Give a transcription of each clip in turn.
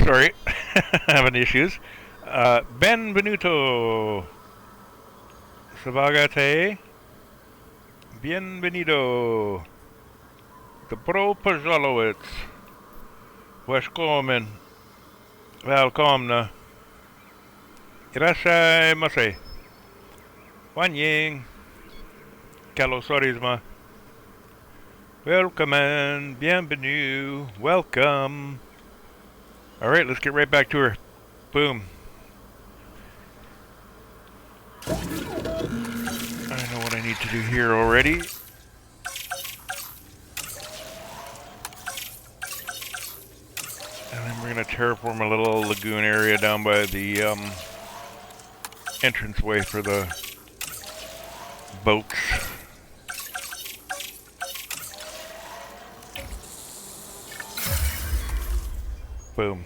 Sorry, having issues. Benvenuto. Savagate. Bienvenido. Dobro pожаловать. Välkommen. Välkomna. Irashaimase. Wanying. Kalosorisma. Welcome. Bienvenue. Welcome. Alright, let's get right back to her. Boom. I know what I need to do here already. And then we're going to terraform a little lagoon area down by the entranceway for the boats. Boom.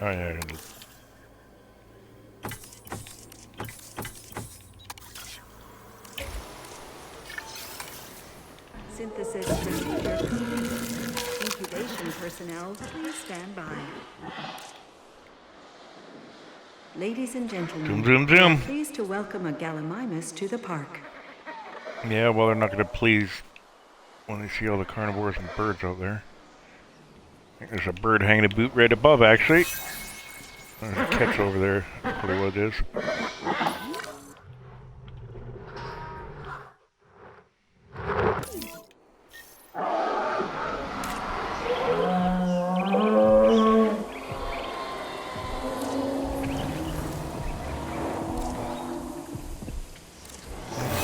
Oh yeah. Synthesis procedure complete. Incubation personnel, please stand by. Ladies and gentlemen, Zoom, zoom, zoom. we are pleased to welcome a Gallimimus to the park. Yeah, well, they're not going to please when they see all the carnivores and birds out there. I think there's a bird hanging a boot right above, actually. There's a catch over there. Probably what it is.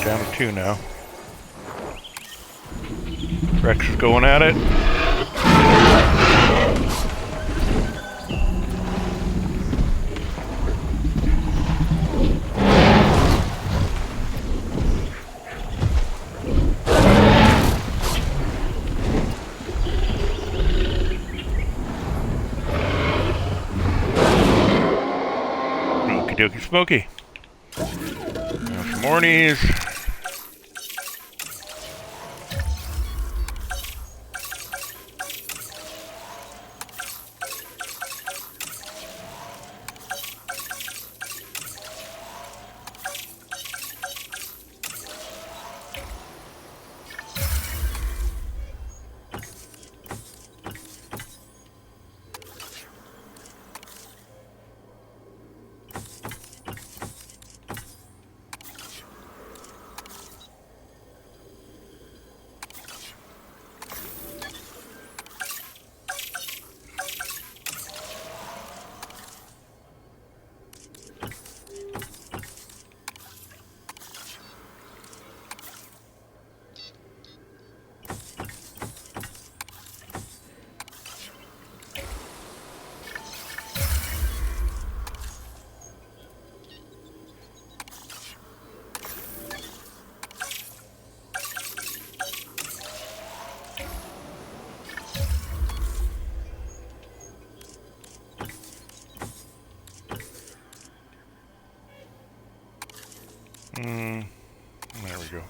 Down to 2 now. Rex is going at it. Okie dokie smoky. Now some Mornies. There we go.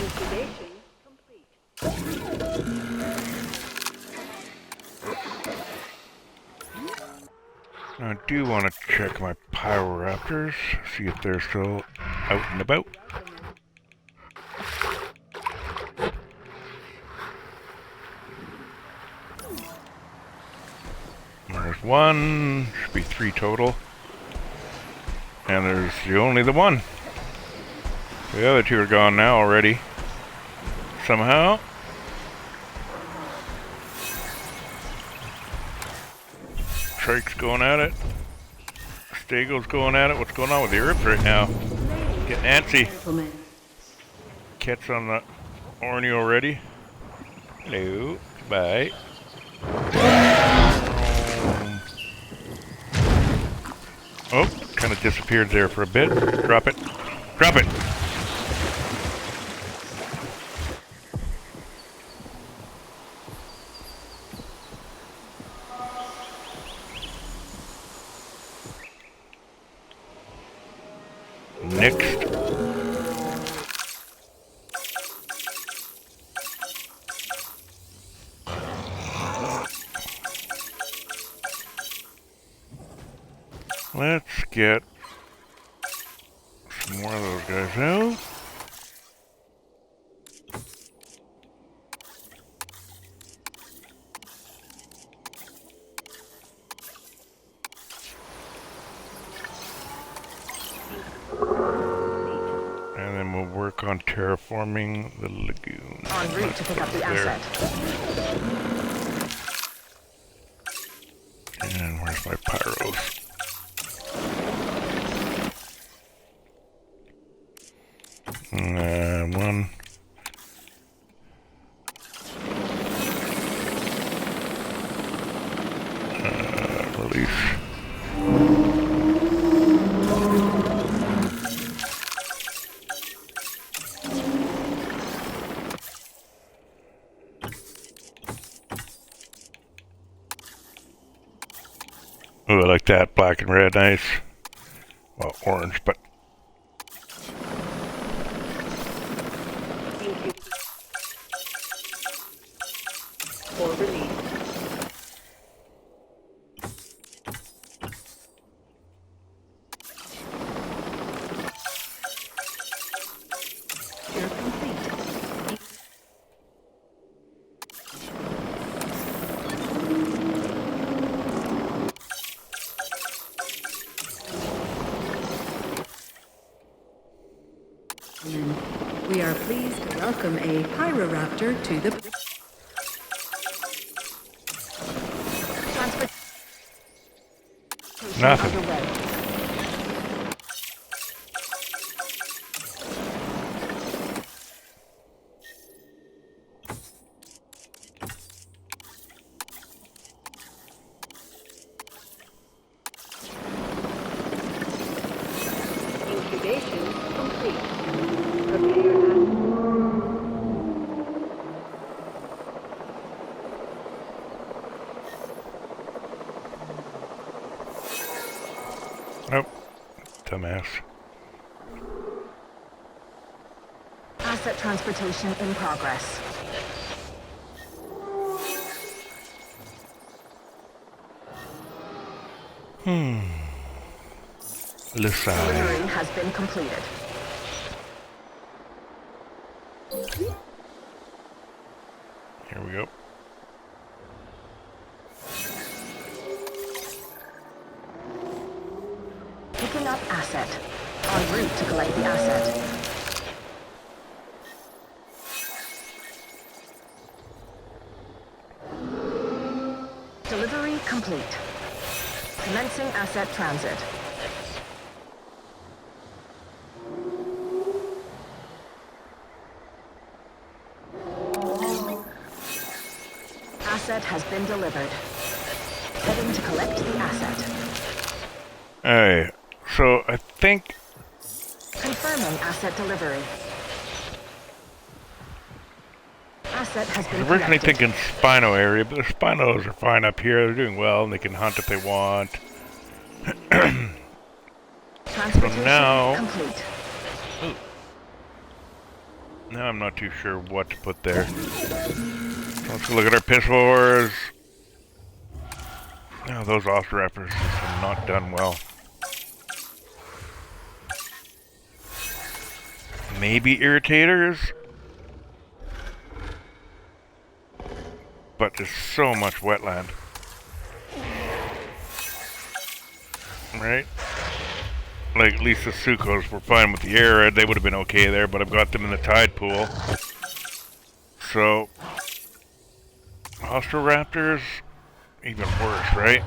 Incubation complete. Now, I do want to check my Pyroraptors, see if they're still out and about. There's 1, should be 3 total. And there's only the 1. The other 2 are gone now already. Somehow. Shark's going at it. Stego's going at it. What's going on with the herbs right now? Getting antsy. Gentlemen, Cat's on the Orny already. Hello. Bye. Oh, kind of disappeared there for a bit. Drop it. Drop it! Next. Let's get some more of those guys out. And then we'll work on terraforming the lagoon. En route to pick up the asset. And where's my pyros? One. Release. Oh, I like that. Black and red, nice. Well, orange, but for release. You're complete. We are pleased to welcome a Pyroraptor to the... nothing. Underway. Incubation complete. Prepare Nope. Dumbass. Asset transportation in progress. Listen. Delivery has been completed. Here we go. Picking up asset. En route to collect the asset. Delivery complete. Commencing asset transit. Asset has been delivered. Heading to collect the asset. Alright, so I think Confirming asset delivery. Asset has been originally collected. thinking Spino area, but the Spinos are fine up here. They're doing well and they can hunt if they want. Transportation now- complete. Now I'm not too sure what to put there. Let's go look at our piscivores. Oh, those Osteraptors have not done well. Maybe irritators? But there's so much wetland. Right? Like, at least the Sukos were fine with the air. They would have been okay there, but I've got them in the tide pool. So, Osteraptors, even worse, right?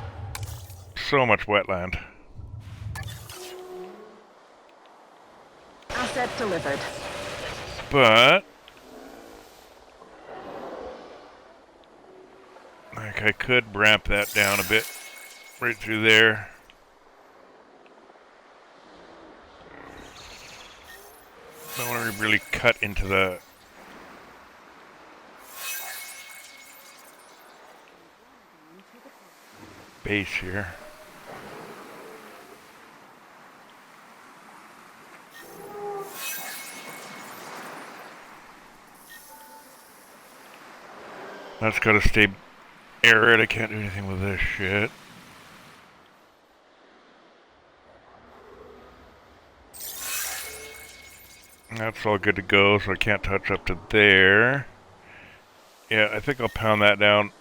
So much wetland. Asset delivered. But like I could ramp that down a bit right through there. Don't want to really cut into the base here. That's gotta stay arid. I can't do anything with this shit. That's all good to go, so I can't touch up to there. Yeah, I think I'll pound that down.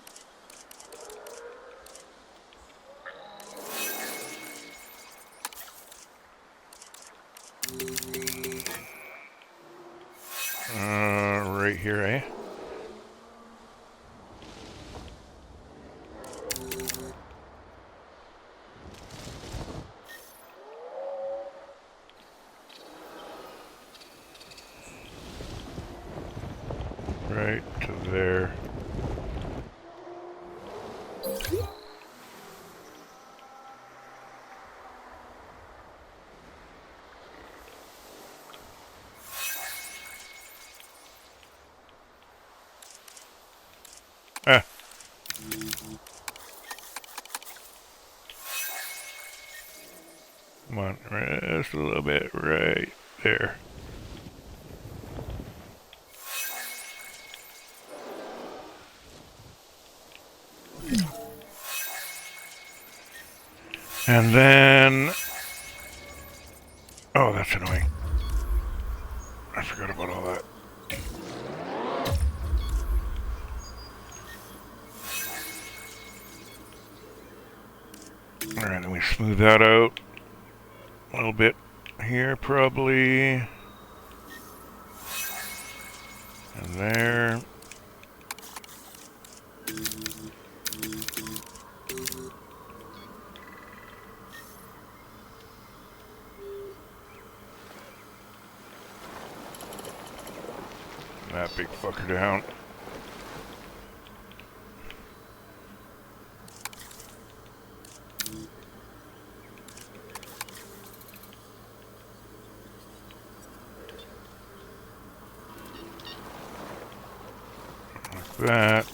Right here, eh? Right to there. Ah. Come on, just a little bit right there. And then... Oh, that's annoying. I forgot about all that. Alright, then we smooth that out a little bit here, probably. And there. That big fucker down. Like that.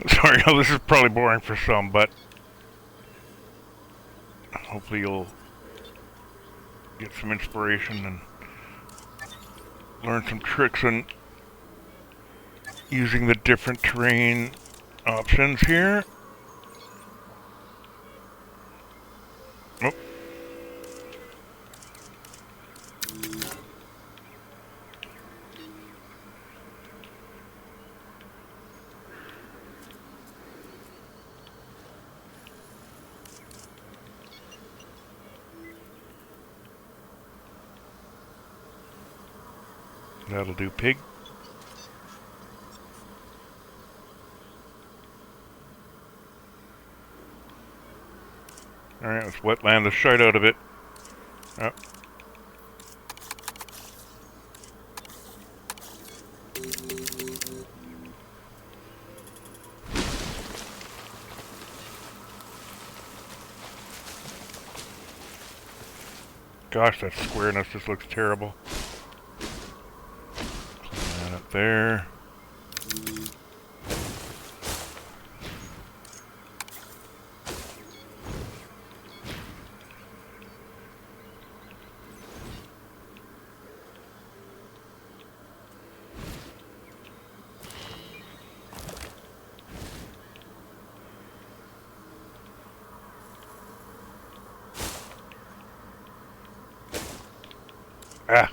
Sorry, I know this is probably boring for some, but hopefully you'll get some inspiration and learn some tricks on using the different terrain options here. Oh. That'll do, pig. Alright, let's wetland the shite out of it. Oh. Gosh, that squareness just looks terrible. Clean that up there. Ah.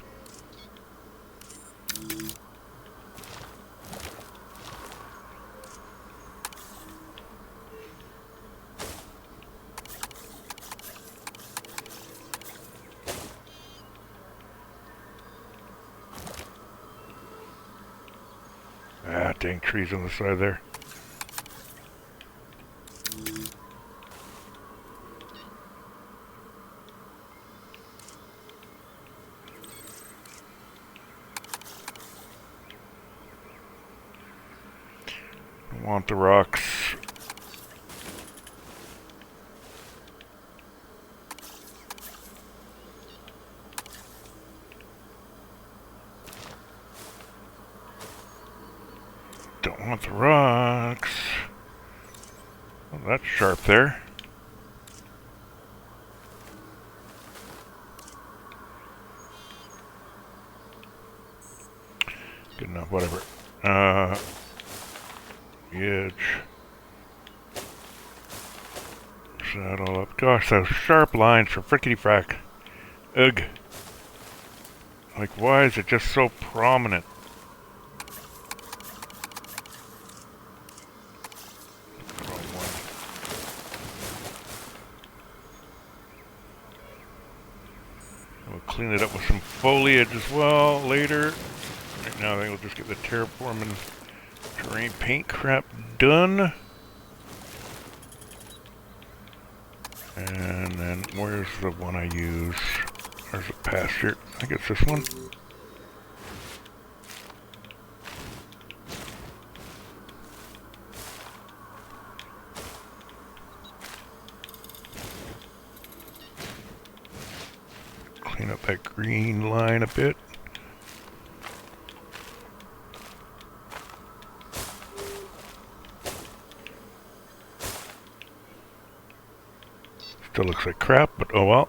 Ah, dang trees on the side there. I want the rocks. Don't want the rocks. Well, that's sharp there. Good enough, whatever. Edge. Set that all up. Gosh, those sharp lines for frickety frack. Ugh. Like, why is it just so prominent? Wrong one. We'll clean it up with some foliage as well later. Right now I think we'll just get the terraforming terrain paint crap done. And then where's the one I use? There's a pasture. I think it's this one. Clean up that green line a bit. Still looks like crap, but oh well.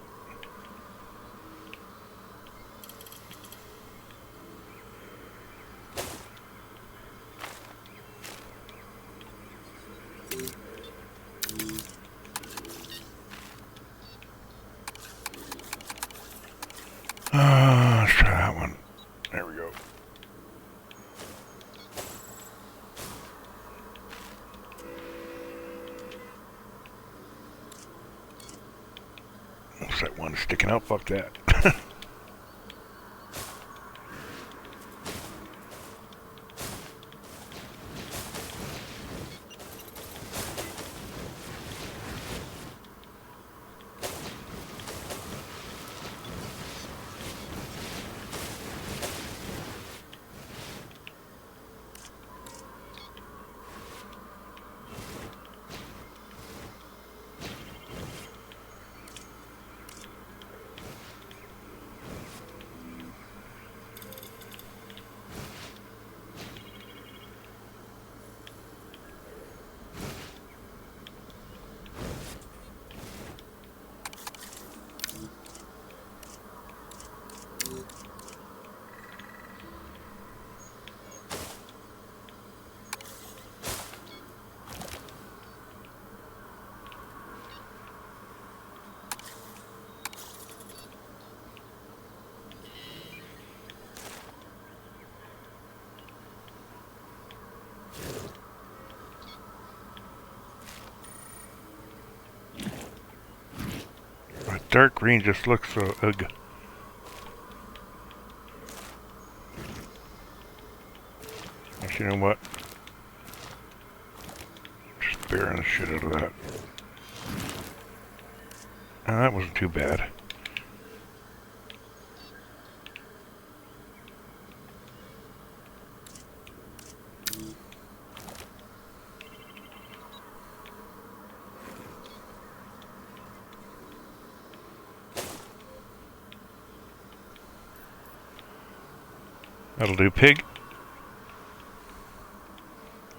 Let's try that one. There we go. What's that one sticking out? Fuck that. dark green just looks so ugh. Actually, you know what? Just burying the shit out of that. Oh, that wasn't too bad. That'll do, pig.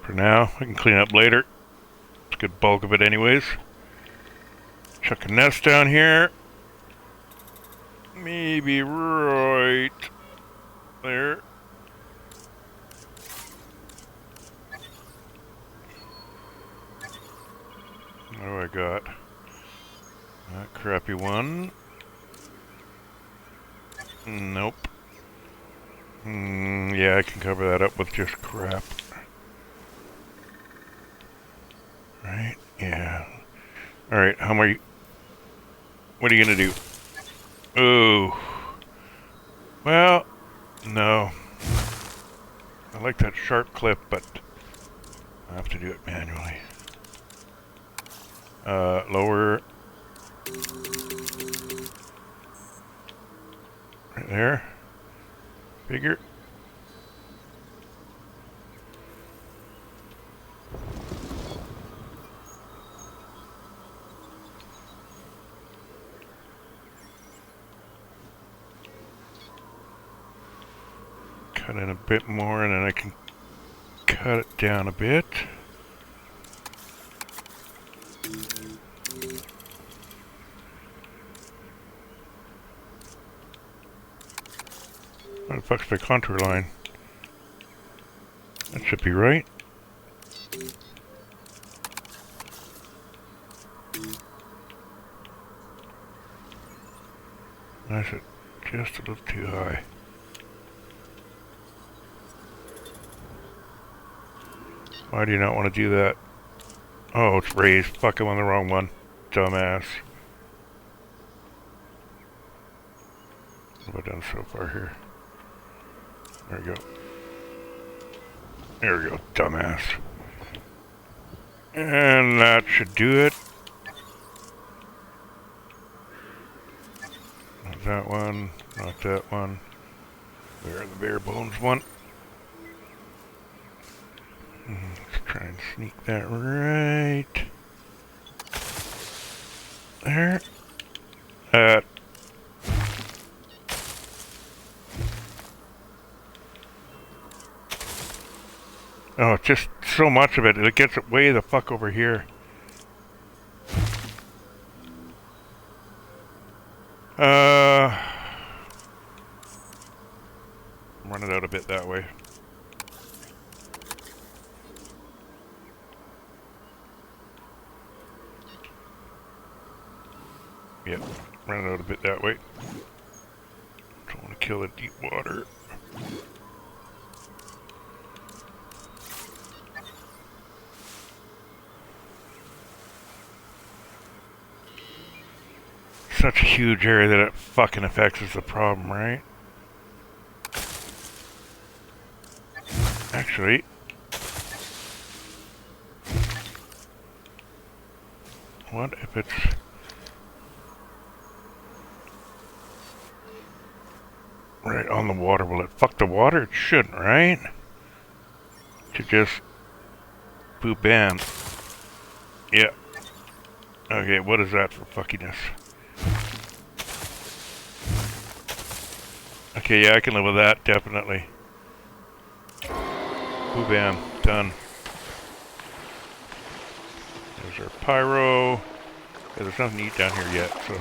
For now, we can clean up later. It's a good bulk of it anyways. Chuck a nest down here. Maybe right there. What do I got? That crappy one. Nope. Yeah, I can cover that up with just crap. Right? Yeah. Alright, how many... What are you gonna do? Ooh. Well, no. I like that sharp clip, but I have to do it manually. Lower. Right there. Bigger. Cut in a bit more and then I can cut it down a bit. What the fuck's the contour line? That should be right. That's it. Just a little too high. Why do you not want to do that? Oh, it's raised. Fuck, I'm on the wrong one. Dumbass. What have I done so far here? There we go. There we go, dumbass. And that should do it. Not that one, not that one. There, the bare bones one. Let's try and sneak that right there. Oh, just so much of it. It gets it way the fuck over here. I'm running out a bit that way. Yep, running out a bit that way. Don't want to kill the deep water. Such a huge area that it fucking affects is the problem, right? Actually, what if it's right on the water? Will it fuck the water? It shouldn't, right? To just boop in. Yeah. Okay, what is that for fuckiness? Okay, yeah, I can live with that, definitely. Ooh, bam, done. There's our pyro. Yeah, there's nothing to eat down here yet, so.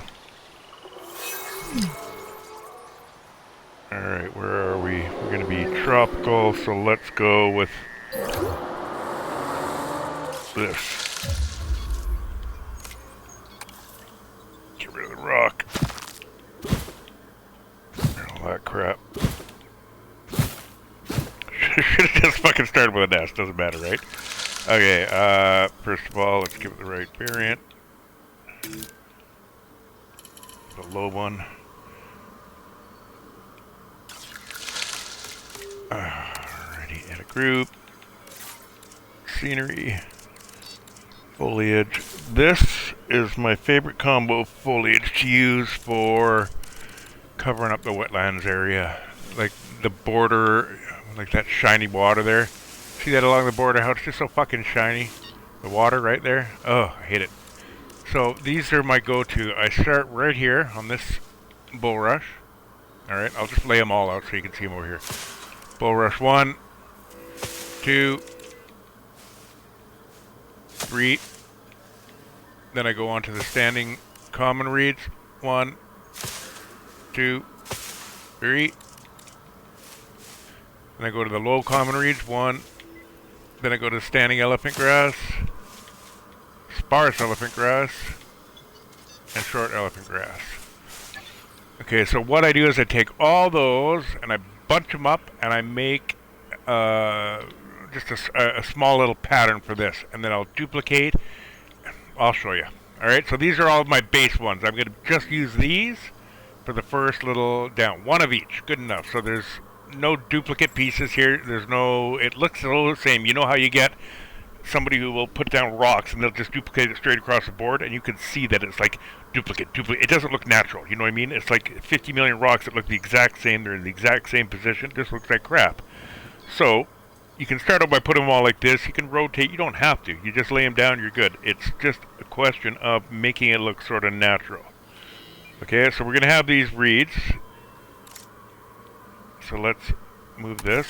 Alright, where are we? We're gonna be tropical, so let's go with this. Get rid of the rock. All that crap. Should have just fucking started with a nest, doesn't matter, right? Okay, first of all, let's give it the right variant. the low one. Alrighty, add a group. Scenery. Foliage. This is my favorite combo of foliage to use for covering up the wetlands area. Like the border, like that shiny water there. See that along the border, how it's just so fucking shiny? The water right there. Oh, I hate it. So these are my go-to. I start right here on this bulrush. Alright, I'll just lay them all out so you can see them over here. Bulrush 1, 2, 3. Then I go on to the standing common reeds. 1, 2, 3. Then I go to the low common reeds. 1. Then I go to standing elephant grass, sparse elephant grass, and short elephant grass. Okay, so what I do is I take all those and I bunch them up and I make just a small little pattern for this, and then I'll duplicate. I'll show you. Alright, so these are all of my base ones. I'm going to just use these for the first little down. One of each. Good enough. So there's no duplicate pieces here. There's no... It looks all the same. You know how you get somebody who will put down rocks and they'll just duplicate it straight across the board, and you can see that it's like duplicate. It doesn't look natural. You know what I mean? It's like 50 million rocks that look the exact same. They're in the exact same position. This looks like crap. So you can start out by putting them all like this. You can rotate. You don't have to. You just lay them down. You're good. It's just a question of making it look sort of natural. Okay, so we're going to have these reeds. So let's move this.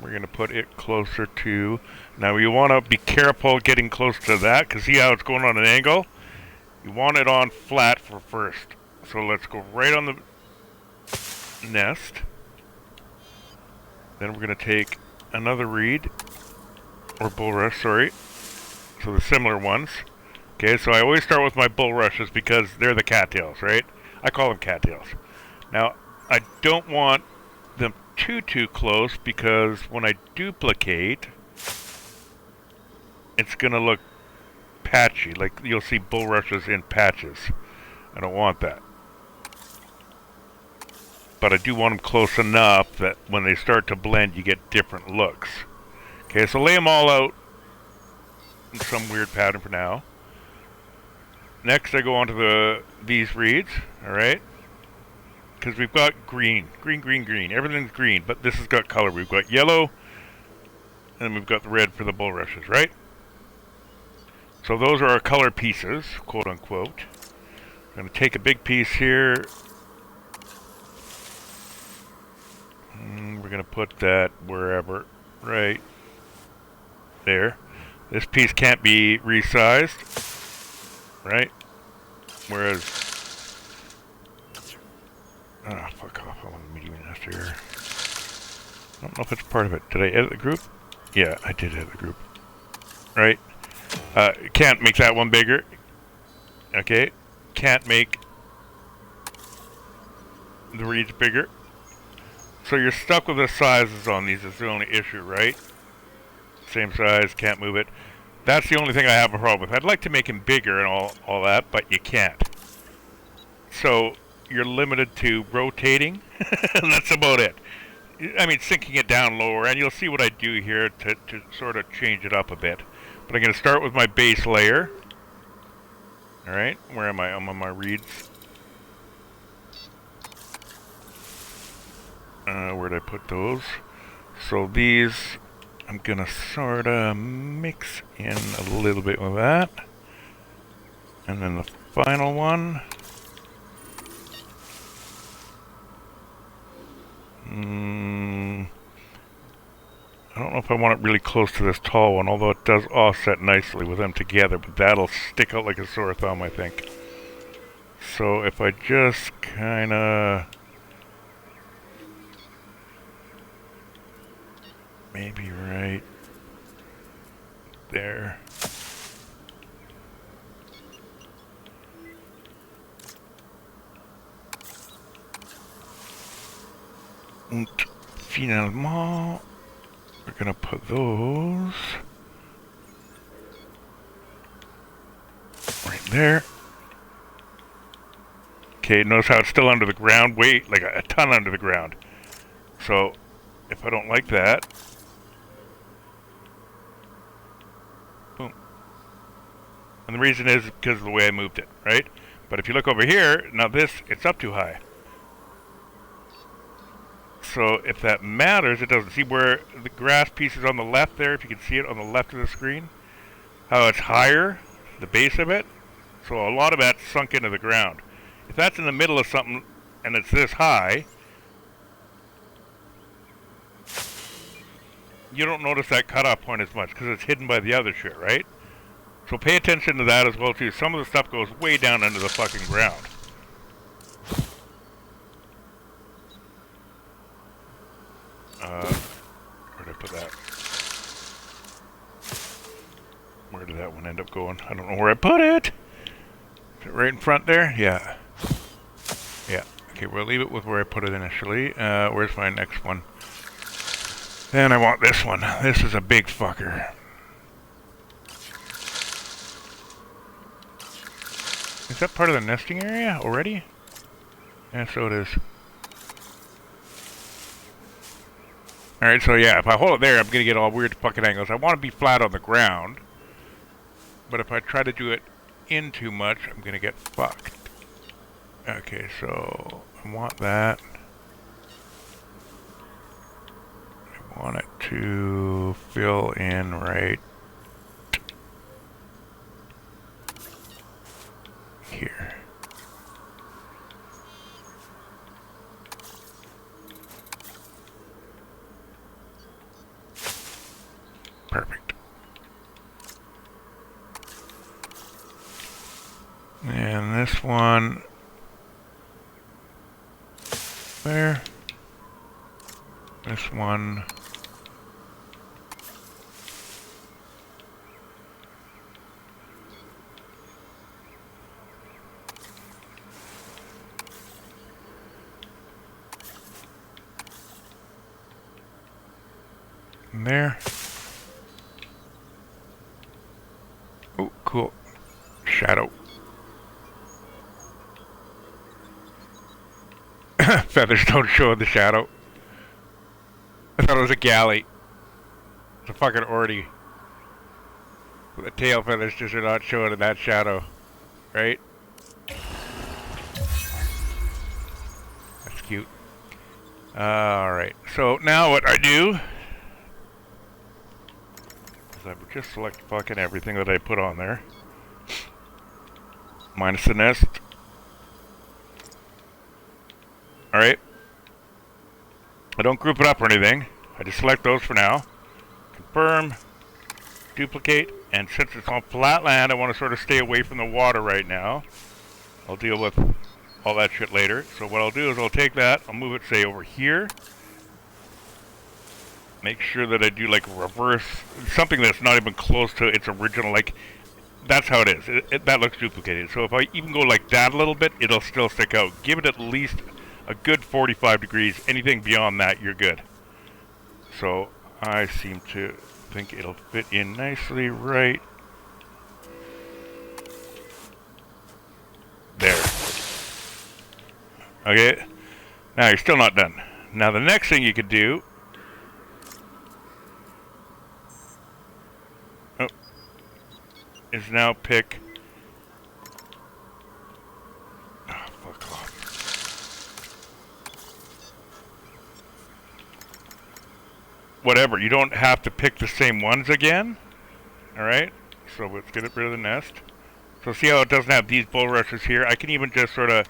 We're going to put it closer to... Now you want to be careful getting close to that, because see how it's going on an angle? You want it on flat for first. So let's go right on the nest. Then we're going to take another reed, or bulrush, sorry. So the similar ones. Okay, so I always start with my bulrushes because they're the cattails, right? I call them cattails. Now, I don't want them too close, because when I duplicate, it's going to look patchy. Like you'll see bulrushes in patches. I don't want that. But I do want them close enough that when they start to blend, you get different looks. Okay, so lay them all out in some weird pattern for now. Next, I go on to these reeds, alright? Because we've got green. Everything's green, but this has got color. We've got yellow, and then we've got the red for the bulrushes, right? So those are our color pieces, quote unquote. I'm going to take a big piece here. We're going to put that wherever, right there. This piece can't be resized, right? Whereas, fuck off, I want a medium nest here. I don't know if it's part of it. Did I edit the group? Yeah, I did edit the group. Right? Can't make that one bigger. Okay. Can't make the reeds bigger. So you're stuck with the sizes on these. Is the only issue, right? Same size, can't move it. That's the only thing I have a problem with. I'd like to make him bigger and all that, but you can't. So you're limited to rotating. That's about it. I mean, sinking it down lower, and you'll see what I do here to sort of change it up a bit. But I'm going to start with my base layer. Alright, where am I? I'm on my reeds. Where'd I put those? So these, I'm going to sort of mix in a little bit with that. And then the final one. I don't know if I want it really close to this tall one, although it does offset nicely with them together, but that'll stick out like a sore thumb, I think. So if I just kind of... maybe right there. And finalement, we're gonna put those There. Okay, notice how it's still under the ground, way, like a ton under the ground. So, if I don't like that, boom. And the reason is because of the way I moved it, right? But if you look over here, now this, it's up too high. So if that matters, it doesn't. See where the grass piece is on the left there, if you can see it on the left of the screen? How it's higher, the base of it? So a lot of that's sunk into the ground. If that's in the middle of something and it's this high, you don't notice that cutoff point as much because it's hidden by the other shit, right? So pay attention to that as well too. Some of the stuff goes way down into the fucking ground. Where did I put that? Where did that one end up going? I don't know where I put it. Is it right in front there? Yeah. Yeah. Okay, we'll leave it with where I put it initially. Where's my next one? And I want this one. This is a big fucker. Is that part of the nesting area already? Yeah, so it is. Alright, so yeah, if I hold it there, I'm going to get all weird fucking angles. I want to be flat on the ground. But if I try to do it in too much, I'm going to get fucked. Okay, so I want that. I want it to fill in right here. Perfect. And this one there. This one there. Oh, cool. Shadow. Feathers don't show in the shadow. I thought it was a galley. It's a fucking orty. The tail feathers just are not showing in that shadow. Right? That's cute. Alright. So now what I do is I would just select fucking everything that I put on there. Minus the nest. Alright. I don't group it up or anything. I just select those for now. Confirm. Duplicate. And since it's on flat land, I want to sort of stay away from the water right now. I'll deal with all that shit later. So what I'll do is I'll take that. I'll move it, say, over here. Make sure that I do like reverse. Something that's not even close to its original. Like, that's how it is. That looks duplicated. So if I even go like that a little bit, it'll still stick out. Give it at least a good 45 degrees. Anything beyond that, you're good. So I seem to think it'll fit in nicely right there. Okay. Now you're still not done. Now the next thing you could do is now pick. Oh, fuck off. Whatever, you don't have to pick the same ones again. Alright, so let's get rid of the nest. So see how it doesn't have these bulrushes here? I can even just sort of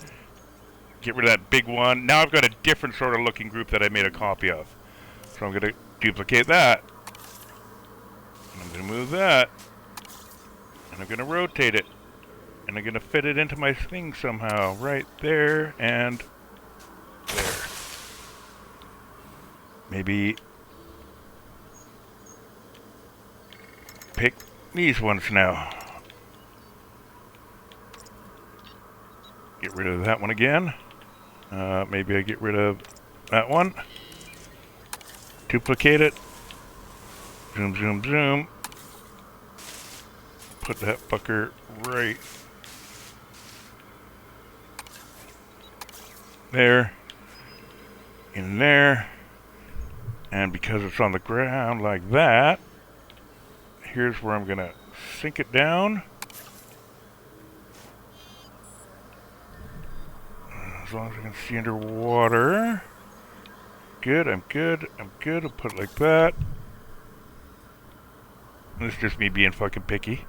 get rid of that big one. Now I've got a different sort of looking group that I made a copy of. So I'm going to duplicate that. And I'm going to move that. And I'm going to rotate it. And I'm going to fit it into my thing somehow. Right there and there. Maybe pick these ones now. Get rid of that one again. Maybe I get rid of that one. Duplicate it. Zoom, zoom, zoom. Put that fucker right there, in there, and because it's on the ground like that, here's where I'm gonna sink it down. As long as I can see underwater. Good, I'm good, I'm good. I'll put it like that. This is just me being fucking picky.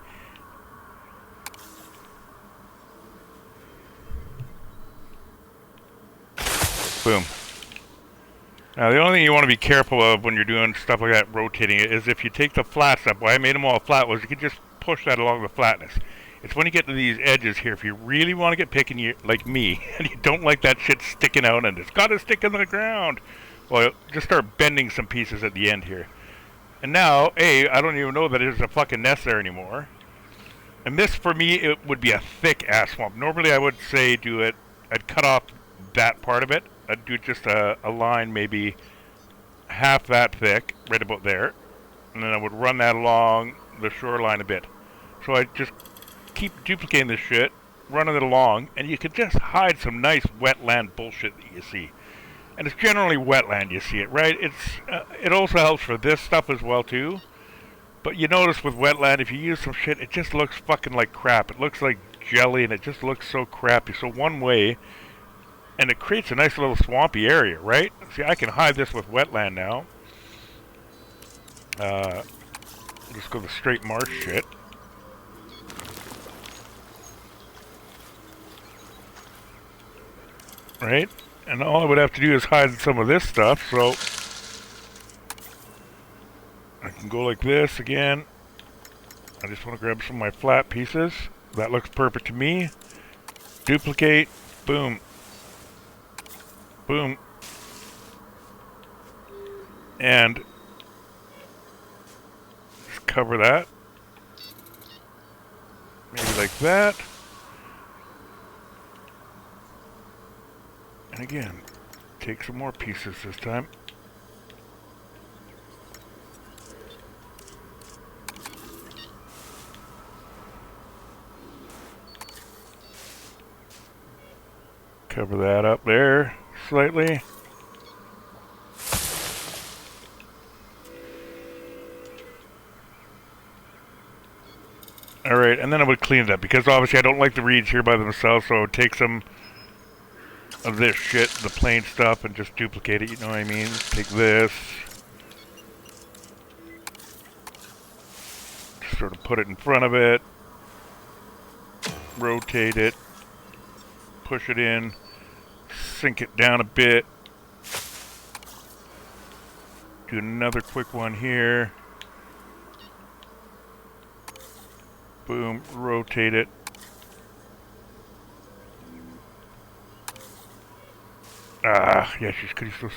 Boom. Now the only thing you want to be careful of when you're doing stuff like that, rotating it, is if you take the flats up. Why I made them all flat was you can just push that along the flatness. It's when you get to these edges here, if you really want to get picky, like me, and you don't like that shit sticking out and it's got to stick in the ground, well, just start bending some pieces at the end here. And now, I don't even know that there's a fucking nest there anymore. And this, for me, it would be a thick-ass swamp. Normally, I would say I'd cut off that part of it. I'd do just a line maybe half that thick, right about there. And then I would run that along the shoreline a bit. So I just keep duplicating this shit, running it along, and you could just hide some nice wetland bullshit that you see. And it's generally wetland, you see it, right? It also helps for this stuff as well, too. But you notice with wetland, if you use some shit, it just looks fucking like crap. It looks like jelly, and it just looks so crappy. So one way, and it creates a nice little swampy area, right? See, I can hide this with wetland now. Just go the straight marsh shit. Right? And all I would have to do is hide some of this stuff, so I can go like this again. I just want to grab some of my flat pieces. That looks perfect to me. Duplicate. Boom. Boom. And just cover that. Maybe like that. And again, take some more pieces this time. Cover that up there slightly. Alright, and then I would clean it up because obviously I don't like the reeds here by themselves, so I would take some of this shit, the plain stuff, and just duplicate it, you know what I mean? Take this, sort of put it in front of it, rotate it, push it in, sink it down a bit, do another quick one here, boom, rotate it. Ah, yeah, she's Christos.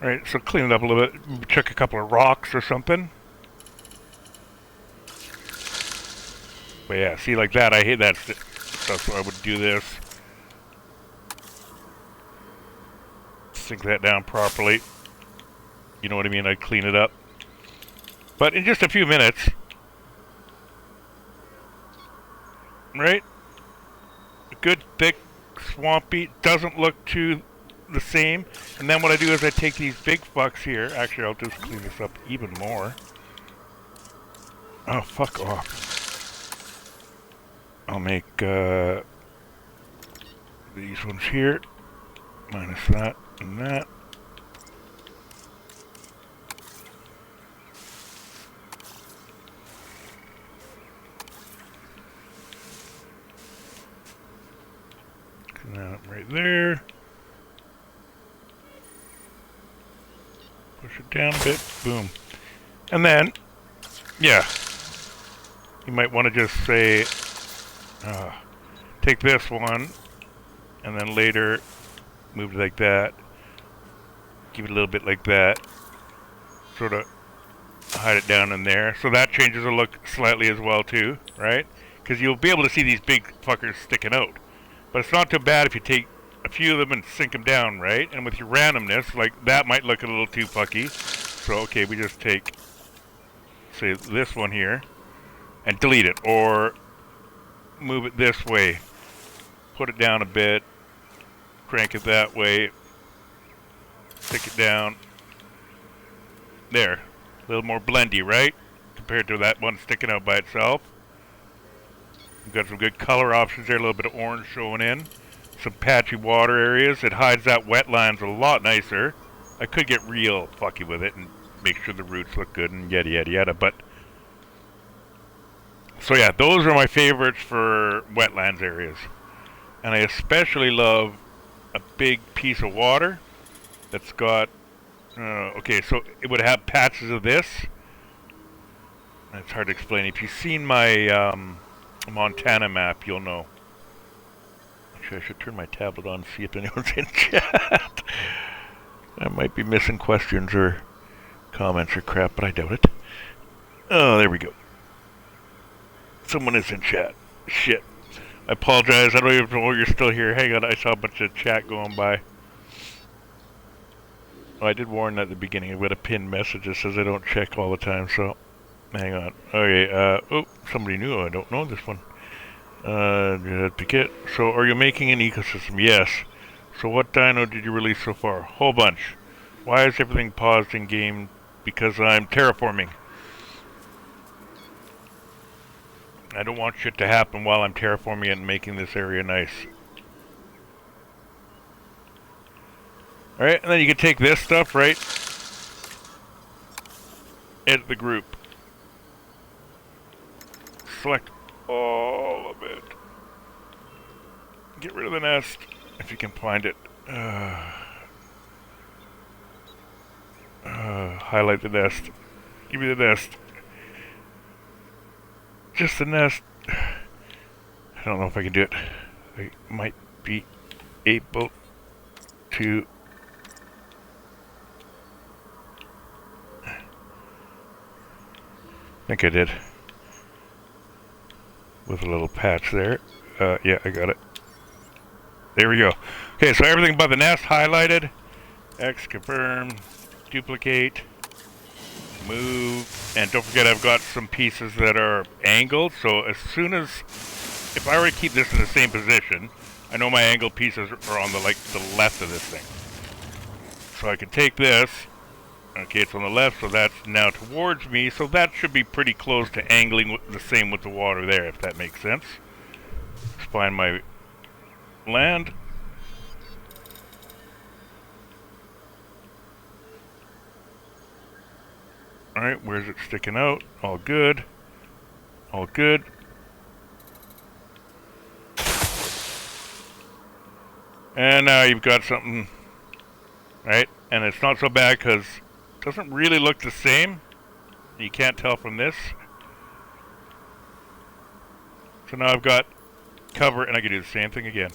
Alright, so clean it up a little bit. Check a couple of rocks or something. But yeah, see, like that, I hate that stuff, so I would do this. Sink that down properly. You know what I mean? I'd clean it up. But in just a few minutes, right? A good, thick, swampy, doesn't look too the same. And then what I do is I take these big fucks here. Actually, I'll just clean this up even more. Oh, fuck off. I'll make these ones here, minus that and that. Clean that up right there. Push it down a bit, boom. And then, yeah, you might want to just say, take this one, and then later move it like that. Give it a little bit like that. Sort of hide it down in there. So that changes the look slightly as well too, right? because you'll be able to see these big fuckers sticking out. But it's not too bad if you take a few of them and sink them down, right? And with your randomness, like, that might look a little too fucky. So, okay, we just take, say, this one here, and delete it, or move it this way. Put it down a bit, crank it that way, stick it down. There. A little more blendy, right? Compared to that one sticking out by itself. We've got some good color options there, a little bit of orange showing in. Some patchy water areas. It hides that wet lines a lot nicer. I could get real fucky with it and make sure the roots look good and yada yada yada, but... So yeah, those are my favorites for wetlands areas. And I especially love a big piece of water that's got... okay, so it would have patches of this. It's hard to explain. If you've seen my Montana map, you'll know. Actually, I should turn my tablet on and see if anyone's in chat. I might be missing questions or comments or crap, but I doubt it. Oh, there we go. Someone is in chat. Shit. I apologize. I don't even know you're still here. Hang on, I saw a bunch of chat going by. Oh, I did warn at the beginning. I've got a pinned message that says I don't check all the time, so hang on. Okay, oh, somebody new. I don't know this one. Piquet. So, are you making an ecosystem? Yes. So, what dino did you release so far? Whole bunch. Why is everything paused in game? Because I'm terraforming. I don't want shit to happen while I'm terraforming and making this area nice. Alright, and then you can take this stuff, right? Edit the group. Select all of it. Get rid of the nest, if you can find it. Highlight the nest. Give me the nest. Just the nest. I don't know if I can do it. I might be able to... I think I did. With a little patch there. Yeah, I got it. There we go. Okay, so everything but the nest highlighted. X, confirm, duplicate, move, and don't forget I've got some pieces that are angled, so as soon as, if I were to keep this in the same position, I know my angled pieces are on the left of this thing. So I can take this, okay, it's on the left, so that's now towards me, so that should be pretty close to angling the same with the water there, if that makes sense. Let's find my land. Alright, where's it sticking out? All good. All good. And now you've got something, right? And it's not so bad because it doesn't really look the same. You can't tell from this. So now I've got cover, and I can do the same thing again.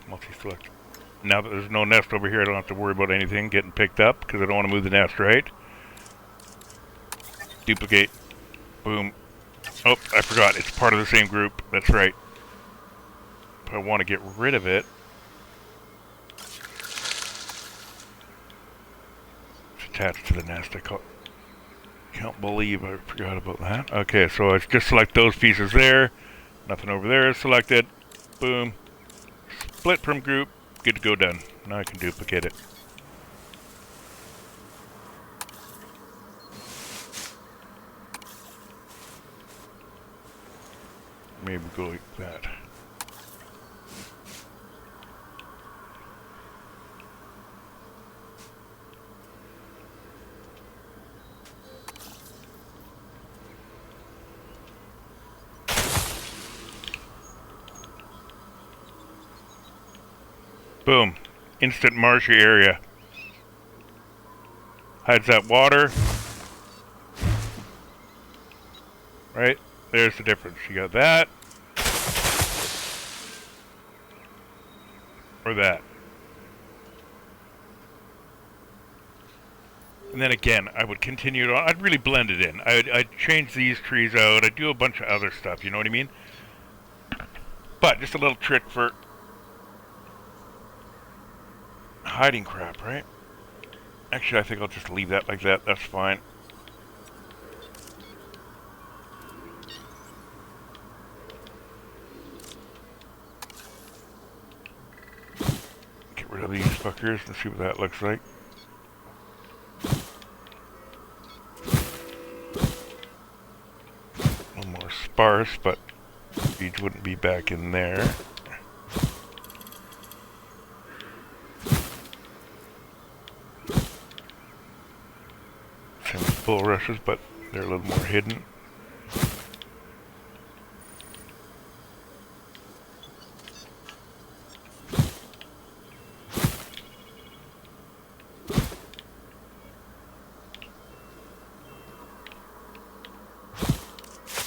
Multi-select. Now that there's no nest over here, I don't have to worry about anything getting picked up because I don't want to move the nest, right? Duplicate. Boom. Oh, I forgot. It's part of the same group. That's right. If I want to get rid of it, it's attached to the nest. I can't believe I forgot about that. Okay, so I just select those pieces there. Nothing over there is selected. Boom. Split from group. Good to go, done. Now I can duplicate it. Maybe go like that. Boom. Instant marshy area. Hides that water. Right? There's the difference. You got that. Or that. And then again, I would continue to, I'd really blend it in. I'd change these trees out. I'd do a bunch of other stuff, you know what I mean? But just a little trick for hiding crap, right? Actually, I think I'll just leave that like that. That's fine. Get rid of these fuckers and see what that looks like. A little more sparse, but these wouldn't be back in there. Same with bulrushes, but they're a little more hidden.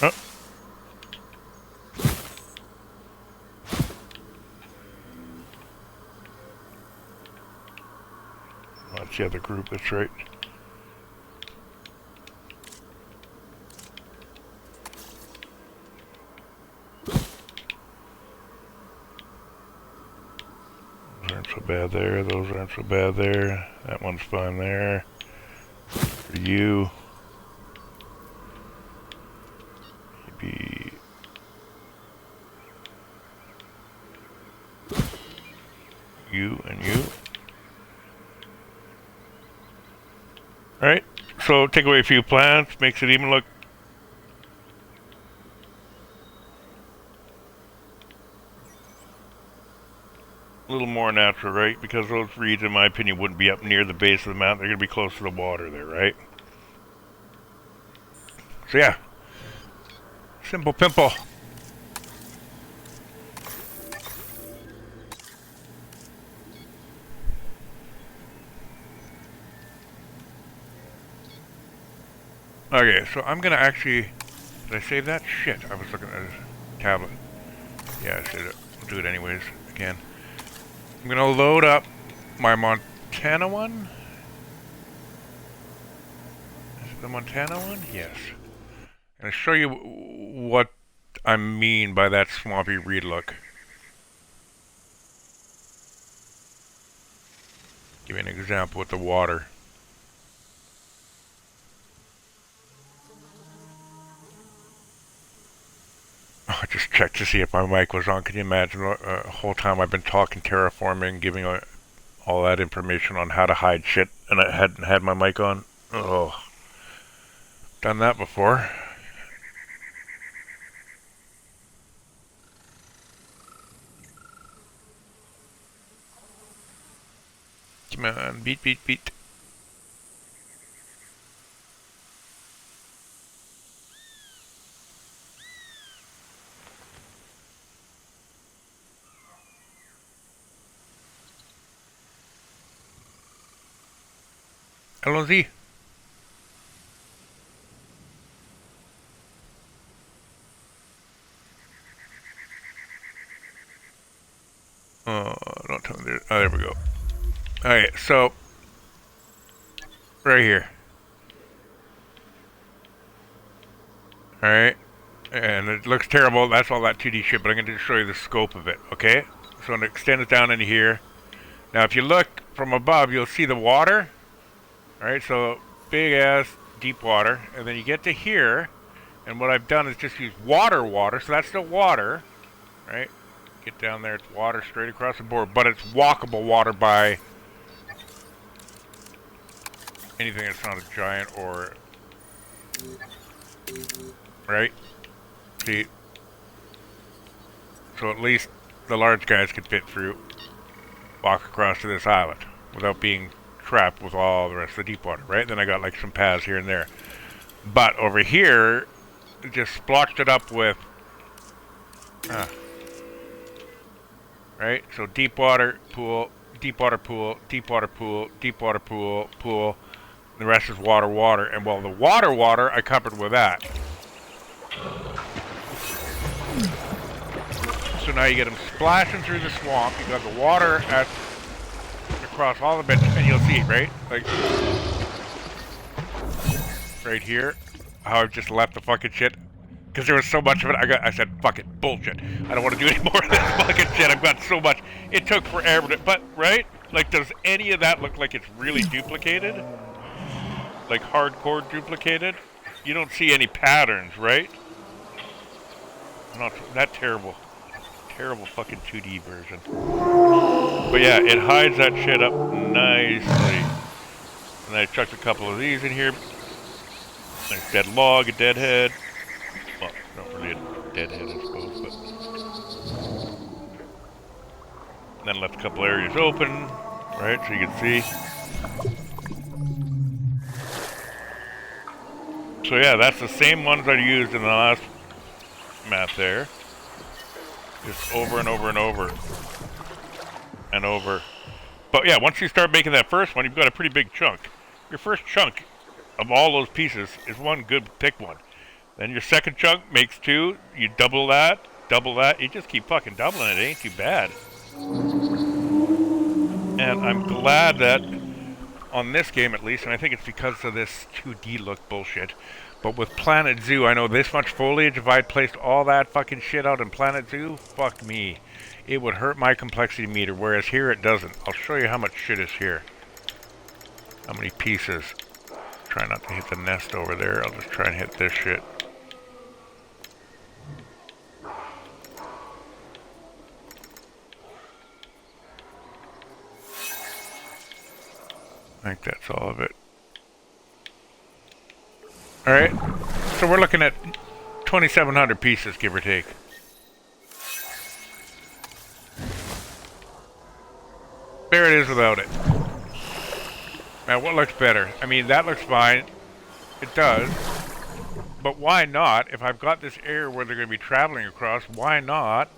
Oh. That's the other group, that's right. Those aren't so bad there, those aren't so bad there. That one's fine there. For you. Maybe you and you. Alright, so take away a few plants, makes it even look a little more natural, right? Because those reeds, in my opinion, wouldn't be up near the base of the mountain. They're going to be close to the water there, right? So yeah, simple pimple. Okay, so I'm gonna actually, did I save that? Shit, I was looking at a tablet. Yeah, I saved it. I'll do it anyways, again. I'm gonna load up my Montana one. Is it the Montana one? Yes. And I'll show you what I mean by that swampy reed look. Give you an example with the water. Oh, I just checked to see if my mic was on. Can you imagine the whole time I've been talking terraforming, giving all that information on how to hide shit, and I hadn't had my mic on? Oh, done that before. Come on, beat, beat, beat. Allons-y. Oh, don't tell me there. Oh, there we go. Alright, so right here. Alright. And it looks terrible. That's all that 2D shit, but I'm going to show you the scope of it, okay? So I'm going to extend it down into here. Now, if you look from above, you'll see the water. Alright, so big ass deep water. And then you get to here, and what I've done is just use water, so that's the water. Right? Get down there, it's water straight across the board, but it's walkable water by anything that's not a giant or... Right? See? So at least the large guys could fit through, walk across to this island without being trapped with all the rest of the deep water, right? Then I got like some paths here and there. But over here, just splotched it up with... right? So deep water pool, deep water pool, deep water pool, deep water pool, pool. The rest is water, water. And well, the water, I covered with that. So now you get them splashing through the swamp. You got the water at across all the bits, and you'll see, right? Like, right here, how I've just left the fucking shit. Because there was so much of it, I said, fuck it, bullshit. I don't want to do any more of this fucking shit. I've got so much. It took forever to, but, right? Like, does any of that look like it's really duplicated? Like, hardcore duplicated? You don't see any patterns, right? Not that terrible. Terrible fucking 2D version. But yeah, it hides that shit up nicely. And I chucked a couple of these in here. Nice dead log, a dead head. Well, not really a dead head, I suppose, but... And then left a couple areas open, right, so you can see. So yeah, that's the same ones I used in the last map there. Just over and over and over. And over. But yeah, once you start making that first one, you've got a pretty big chunk. Your first chunk of all those pieces is one good thick one. Then your second chunk makes two. You double that. You just keep fucking doubling it. It ain't too bad. And I'm glad that on this game at least, and I think it's because of this 2D look bullshit, but with Planet Zoo, I know this much foliage, if I'd placed all that fucking shit out in Planet Zoo, fuck me. It would hurt my complexity meter, whereas here it doesn't. I'll show you how much shit is here. How many pieces. Try not to hit the nest over there. I'll just try and hit this shit. I think that's all of it. Alright, so we're looking at 2,700 pieces, give or take. There it is without it. Now, what looks better? I mean, that looks fine. It does. But why not? If I've got this area where they're going to be traveling across, why not?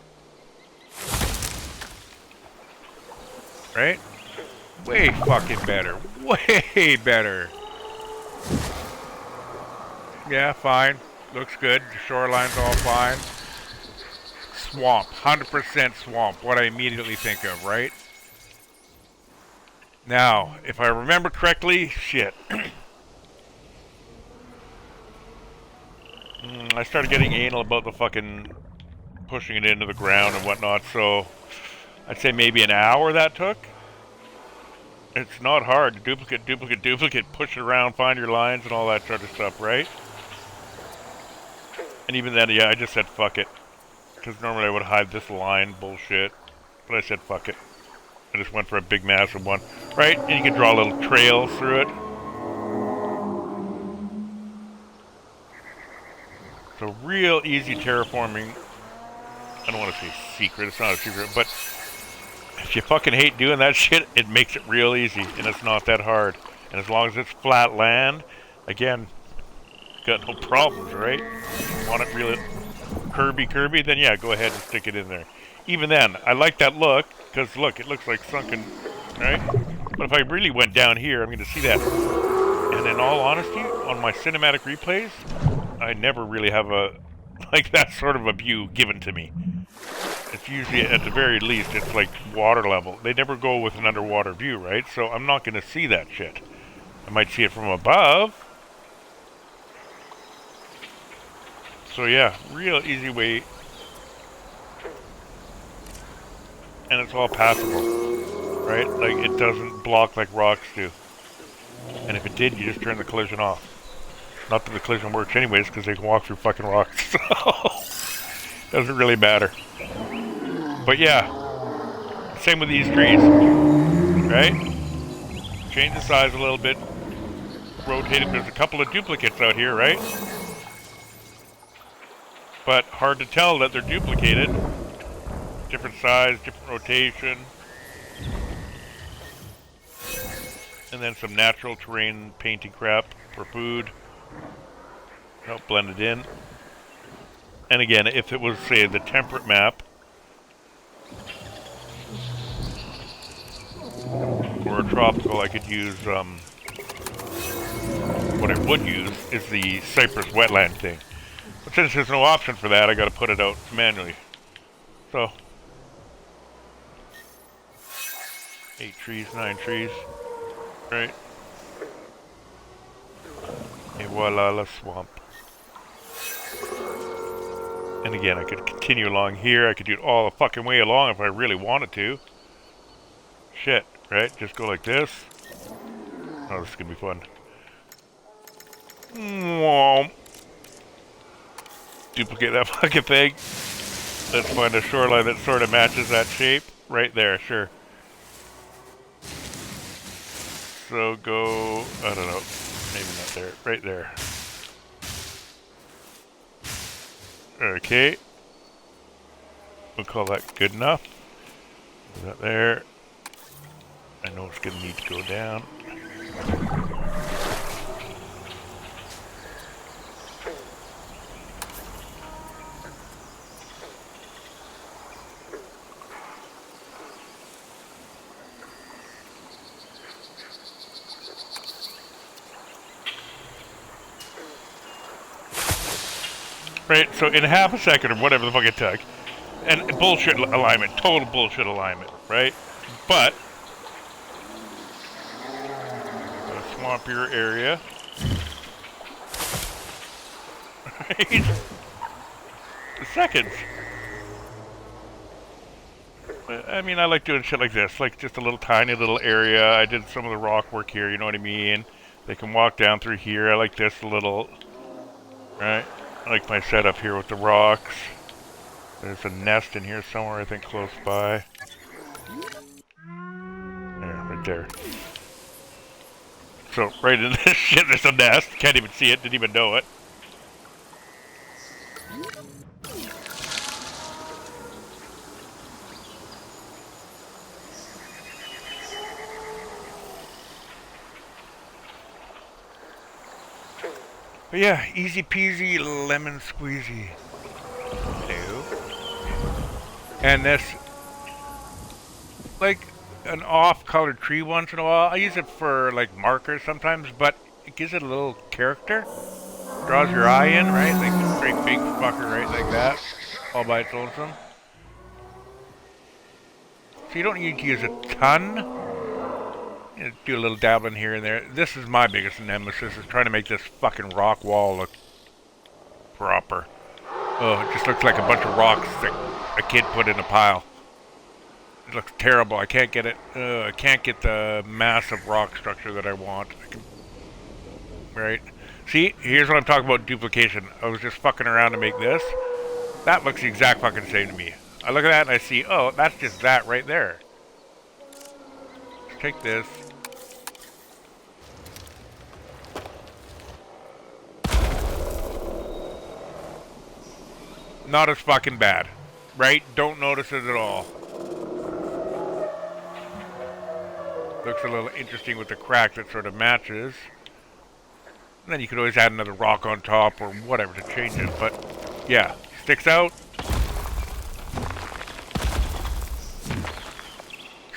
Right? Way fucking better. Way better. Yeah, fine. Looks good. The shoreline's all fine. Swamp. 100% swamp. What I immediately think of, right? Now, if I remember correctly, shit. I started getting anal about the fucking pushing it into the ground and whatnot, so I'd say maybe an hour that took. It's not hard. Duplicate, push it around, find your lines and all that sort of stuff, right? And even then, yeah, I just said fuck it. Because normally I would hide this line bullshit. But I said fuck it. I just went for a big massive one. Right? And you can draw a little trail through it. So real easy terraforming. I don't want to say secret, it's not a secret, but if you fucking hate doing that shit, it makes it real easy, and it's not that hard. And as long as it's flat land, again, got no problems, right? Want it really curvy, then yeah, go ahead and stick it in there. Even then, I like that look, because look, it looks like sunken, right? But if I really went down here, I'm going to see that. And in all honesty, on my cinematic replays, I never really have like that sort of a view given to me. It's usually, at the very least, it's like water level. They never go with an underwater view, right? So I'm not going to see that shit. I might see it from above. So yeah, real easy way. And it's all passable, right? Like, it doesn't block like rocks do. And if it did, you just turn the collision off. Not that the collision works anyways, because they can walk through fucking rocks. So, doesn't really matter. But yeah, same with these trees, right? Change the size a little bit. Rotate it. There's a couple of duplicates out here, right? But hard to tell that they're duplicated. Different size, different rotation. And then some natural terrain painting crap for food. Help blend it in. And again, if it was, say, the temperate map, or a tropical, I could use, what I would use is the cypress wetland thing. But since there's no option for that, I gotta put it out manually. So, 8 trees, 9 trees, right? Et voila, la swamp. And again, I could continue along here. I could do it all the fucking way along if I really wanted to. Shit, right? Just go like this. Oh, this is gonna be fun. Womp. Duplicate that fucking thing. Let's find a shoreline that sort of matches that shape. Right there, sure. So go, I don't know, maybe not there, right there. Okay. We'll call that good enough. Put that there. I know it's gonna need to go down. Right, so in half a second or whatever the fuck it took, and bullshit alignment, total bullshit alignment, right? But a swampier area, right? Seconds. I mean, I like doing shit like this, like just a little tiny little area. I did some of the rock work here, you know what I mean? They can walk down through here. I like this a little, right? I like my setup here with the rocks. There's a nest in here somewhere, I think, close by. There, right there. So, right in this shit, there's a nest. Can't even see it, didn't even know it. But yeah, easy peasy lemon squeezy. Hello. And this, like an off-colored tree once in a while. I use it for like markers sometimes, but it gives it a little character. Draws your eye in, right? Like this great big fucker, right? Like that. All by its lonesome. So you don't need to use a ton. You do a little dabbling here and there. This is my biggest nemesis, is trying to make this fucking rock wall look proper. Oh, it just looks like a bunch of rocks that a kid put in a pile. It looks terrible. I can't get it. I can't get the massive rock structure that I want. Right? See, here's what I'm talking about duplication. I was just fucking around to make this. That looks the exact fucking same to me. I look at that and I see, oh, that's just that right there. Let's take this. Not as fucking bad, right? Don't notice it at all. Looks a little interesting with the crack that sort of matches. And then you could always add another rock on top or whatever to change it, but yeah, sticks out.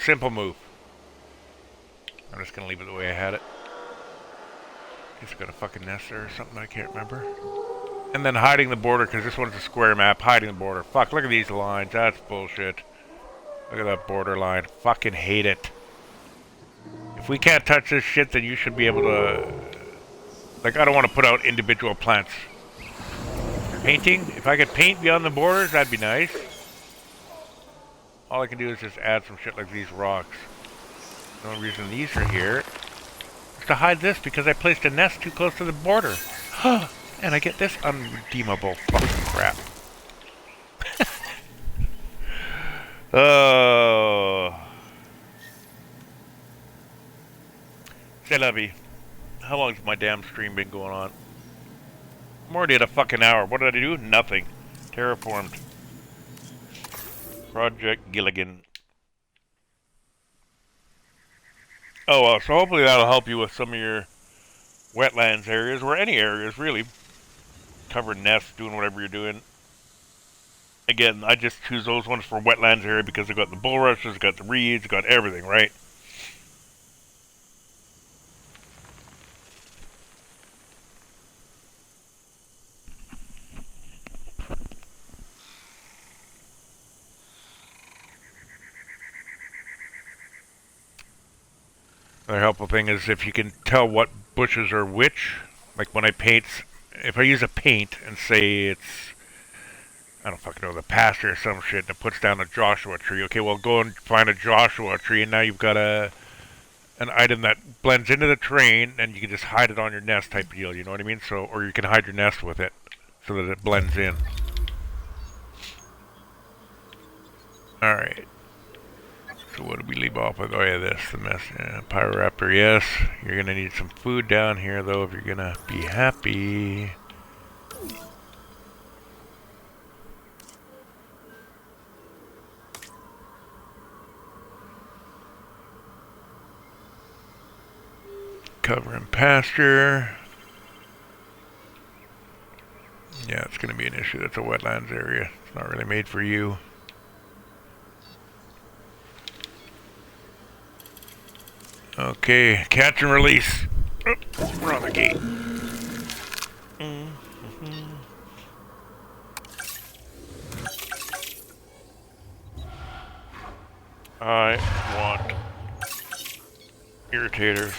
Simple move. I'm just gonna leave it the way I had it. It's got a fucking nest there or something, I can't remember. And then hiding the border, because this one's a square map, hiding the border. Fuck, look at these lines. That's bullshit. Look at that border line. Fucking hate it. If we can't touch this shit, then you should be able to... Like, I don't want to put out individual plants. Painting? If I could paint beyond the borders, that'd be nice. All I can do is just add some shit like these rocks. The only reason these are here is to hide this, because I placed a nest too close to the border. And I get this unredeemable fucking crap. Oh. C'est la vie. How long's my damn stream been going on? I'm already at a fucking hour. What did I do? Nothing. Terraformed. Project Gilligan. Oh, well, so hopefully that'll help you with some of your wetlands areas, or any areas, really. Covering nests, doing whatever you're doing. Again, I just choose those ones for wetlands area because they've got the bulrushes, got the reeds, got everything, right? Another helpful thing is if you can tell what bushes are which, Like when I paint, if I use a paint and say it's, I don't fucking know, the pasture or some shit, and it puts down a Joshua tree. Okay, well go and find a Joshua tree, and now you've got an item that blends into the terrain, and you can just hide it on your nest type of deal. You know what I mean? So, or you can hide your nest with it, so that it blends in. All right. So what did we leave off with? Oh yeah, this, the mess. Yeah, Pyroraptor, yes. You're gonna need some food down here though if you're gonna be happy. Cover and pasture. Yeah, it's gonna be an issue. That's a wetlands area. It's not really made for you. Okay, catch and release. Oh, we're on the gate. I want irritators.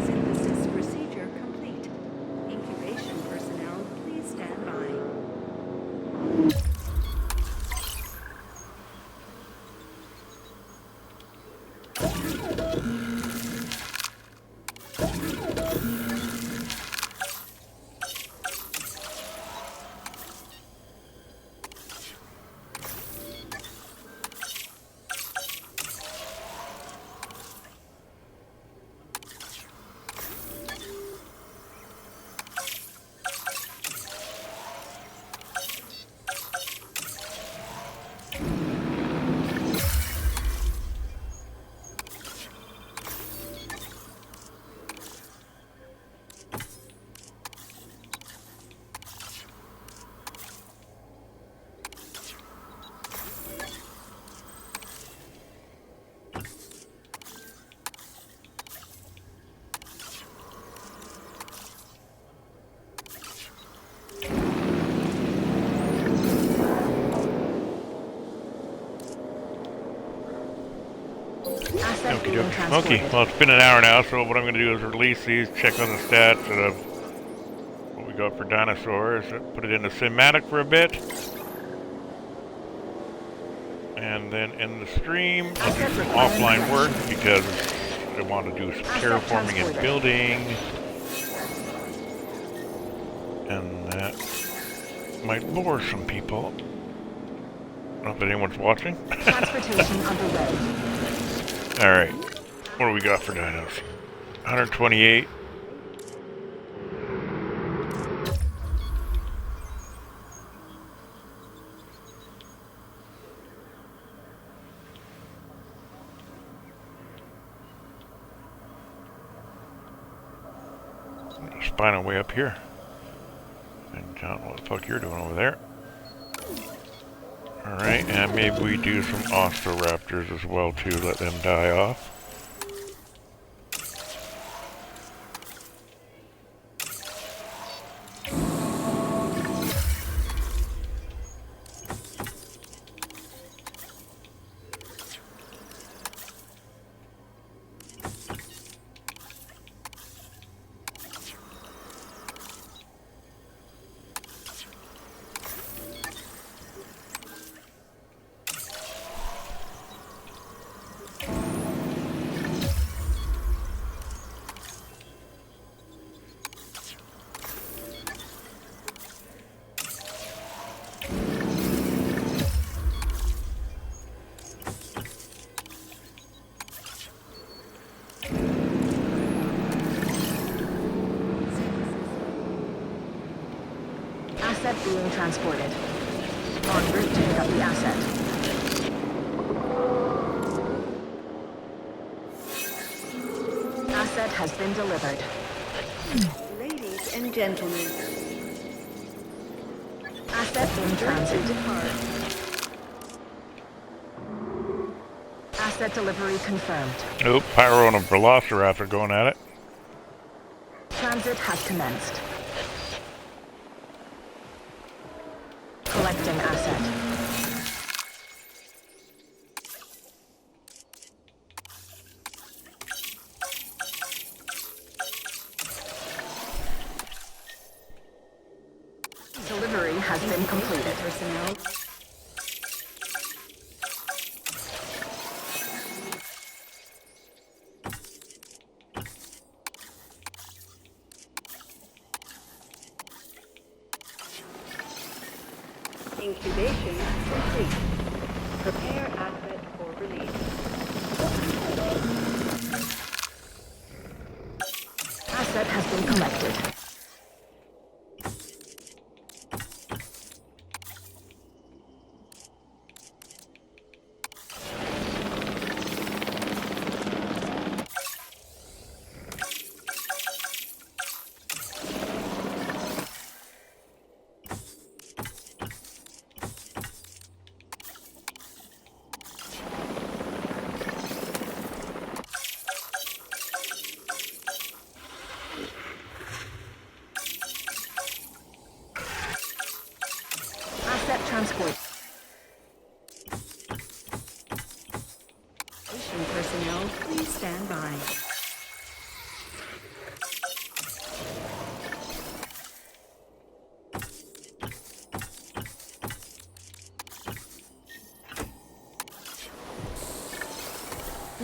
Synthesis procedure complete. Incubation personnel, please stand by. Asset being Okay, transported. well it's been an hour now, so what I'm going to do is release these, check on the stats of what we got for dinosaurs, put it in the cinematic for a bit, and then end the stream, and do some offline work because I want to do some terraforming and building, and that might bore some people. Not that anyone's watching. Transportation underway. Alright. What do we got for dinos? 128. Spino way up here. And I don't know what the fuck you're doing over there. Alright, and maybe we do some Osteraptors as well too, let them die off. Asset being transported. En route to pick up the asset. Asset has been delivered. Ladies and gentlemen, Asset in transit. Asset delivery confirmed. Nope, Pyro and a Velociraptor going at it. Transit has commenced. Collecting asset. Delivery has been completed. personnel. Incubation complete. Prepare asset for release. Asset has been collected. Asset transport. Station personnel, please stand by.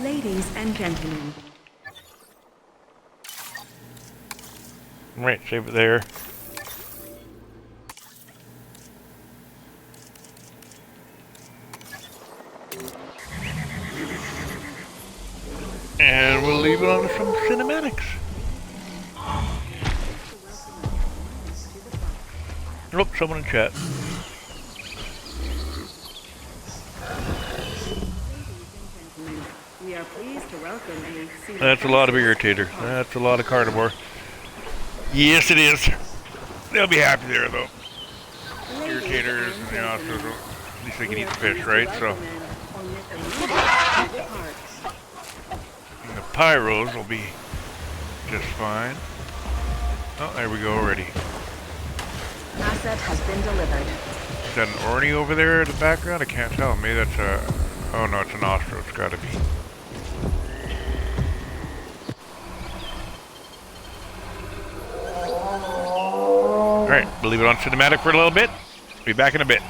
Ladies and gentlemen, Right, save it there. And we'll leave it on to some cinematics. Oh, someone in chat. we are pleased to welcome a That's a lot of irritator. That's a lot of carnivore. Yes, it is. They'll be happy there, though. Irritators and the oscars, at least they can eat the fish, right? So, and the pyros will be just fine. Oh, there we go already. Asset has been delivered. Is that an Orny over there in the background? I can't tell. Maybe that's a... Oh no, it's an Ostro. It's gotta be. Alright, we'll leave it on cinematic for a little bit. Be back in a bit.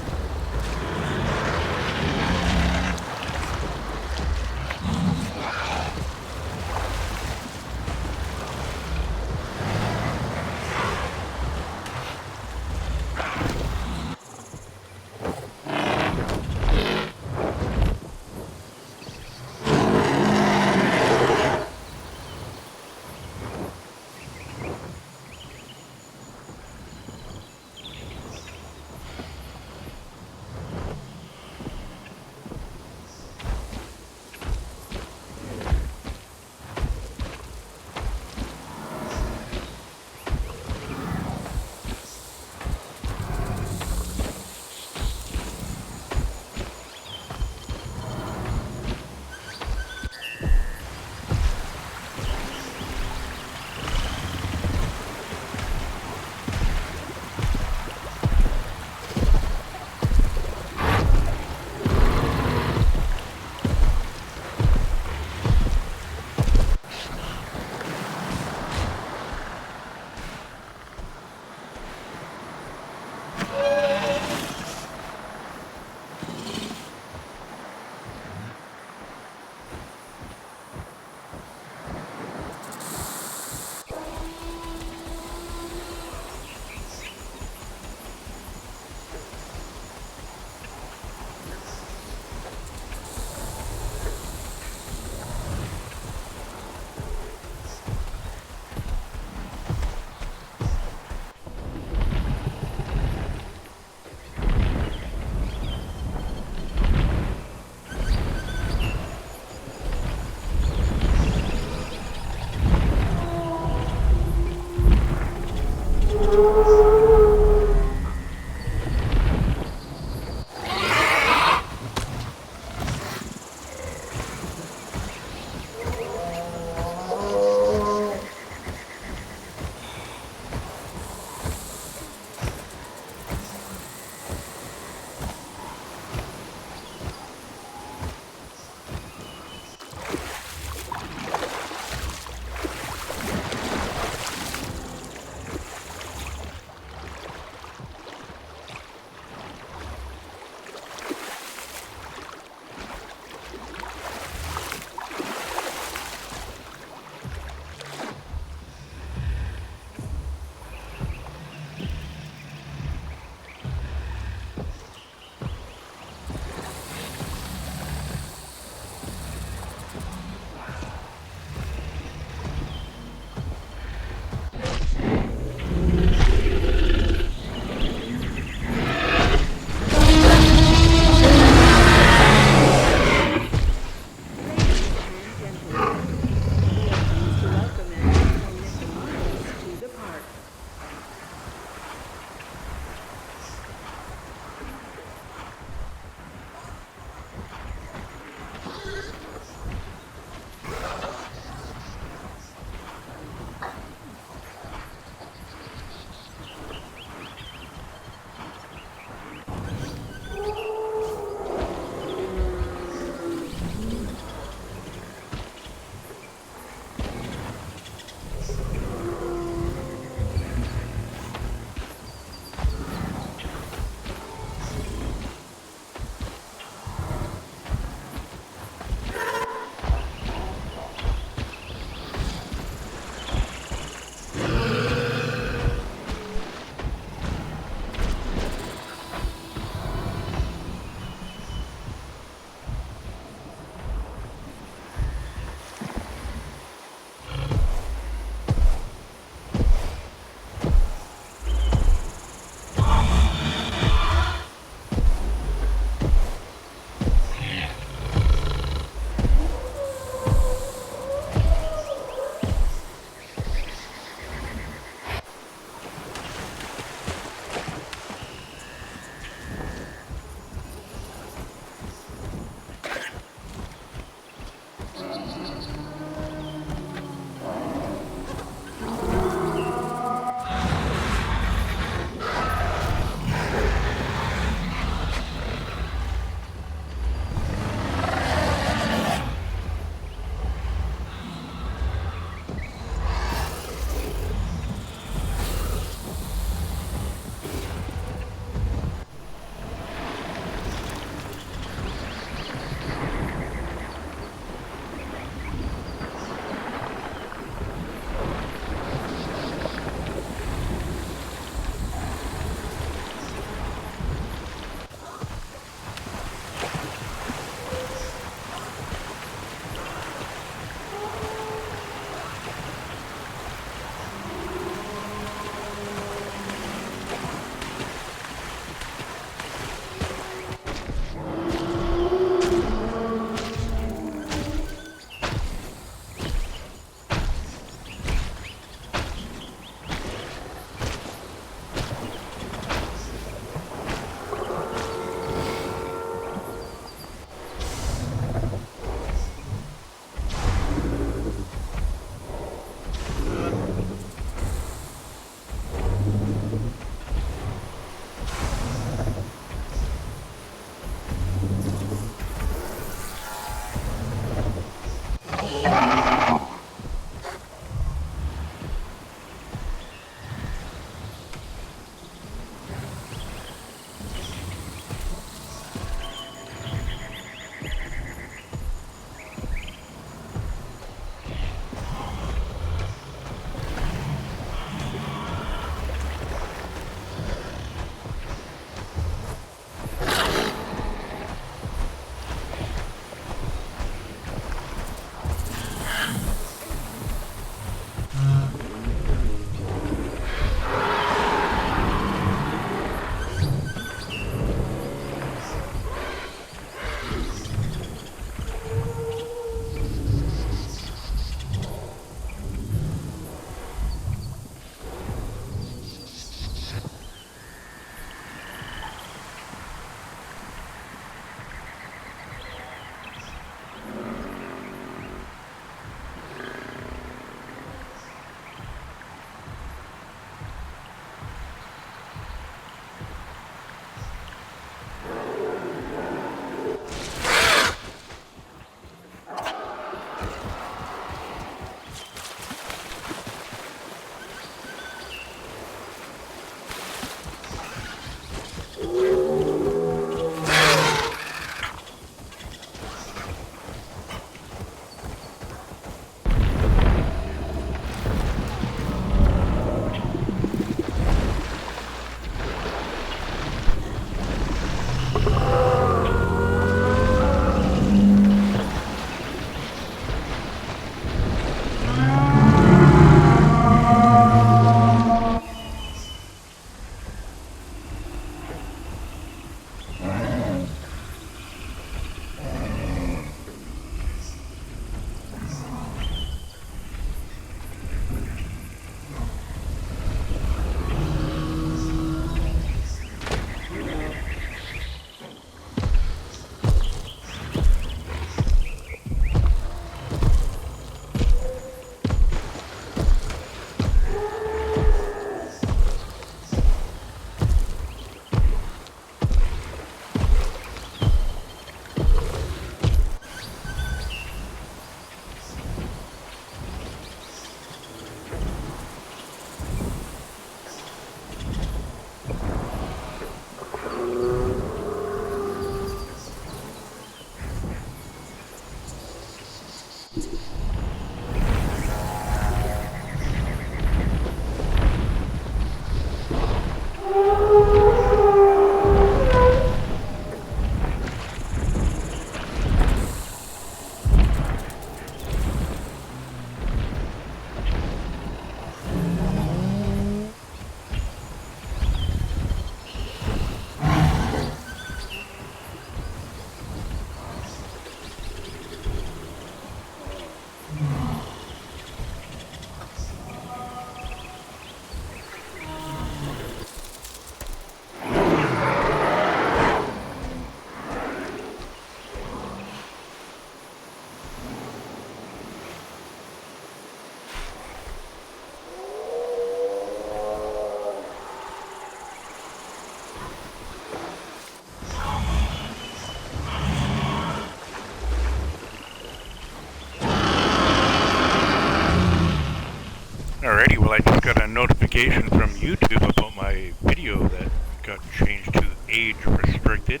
notification from YouTube about my video that got changed to age restricted.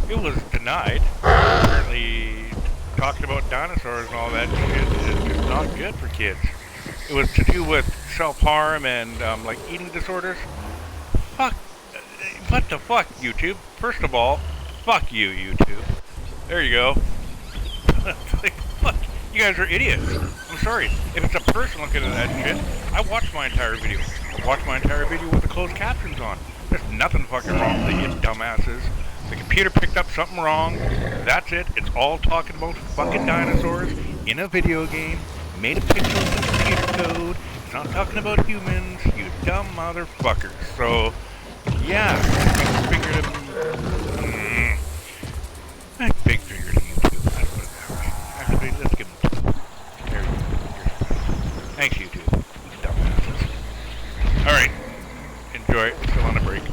It was denied. Apparently, talking about dinosaurs and all that shit is just not good for kids. It was to do with self-harm and like eating disorders. Fuck. What the fuck, YouTube? First of all, fuck you, YouTube. There you go. Like, fuck. You guys are idiots. I'm sorry. If it's a person looking at that shit, I watched my entire video. I watched my entire video with the closed captions on. There's nothing fucking wrong with it, you dumbasses. The computer picked up something wrong. That's it. It's all talking about fucking dinosaurs in a video game. Made a picture of the computer code. It's not talking about humans, you dumb motherfuckers. So, yeah. Big finger to... Big finger to YouTube. Let's put it that way. Actually, let's give them two. There you go. Thanks, YouTube. Dumbasses. Alright. Enjoy. We're still on a break.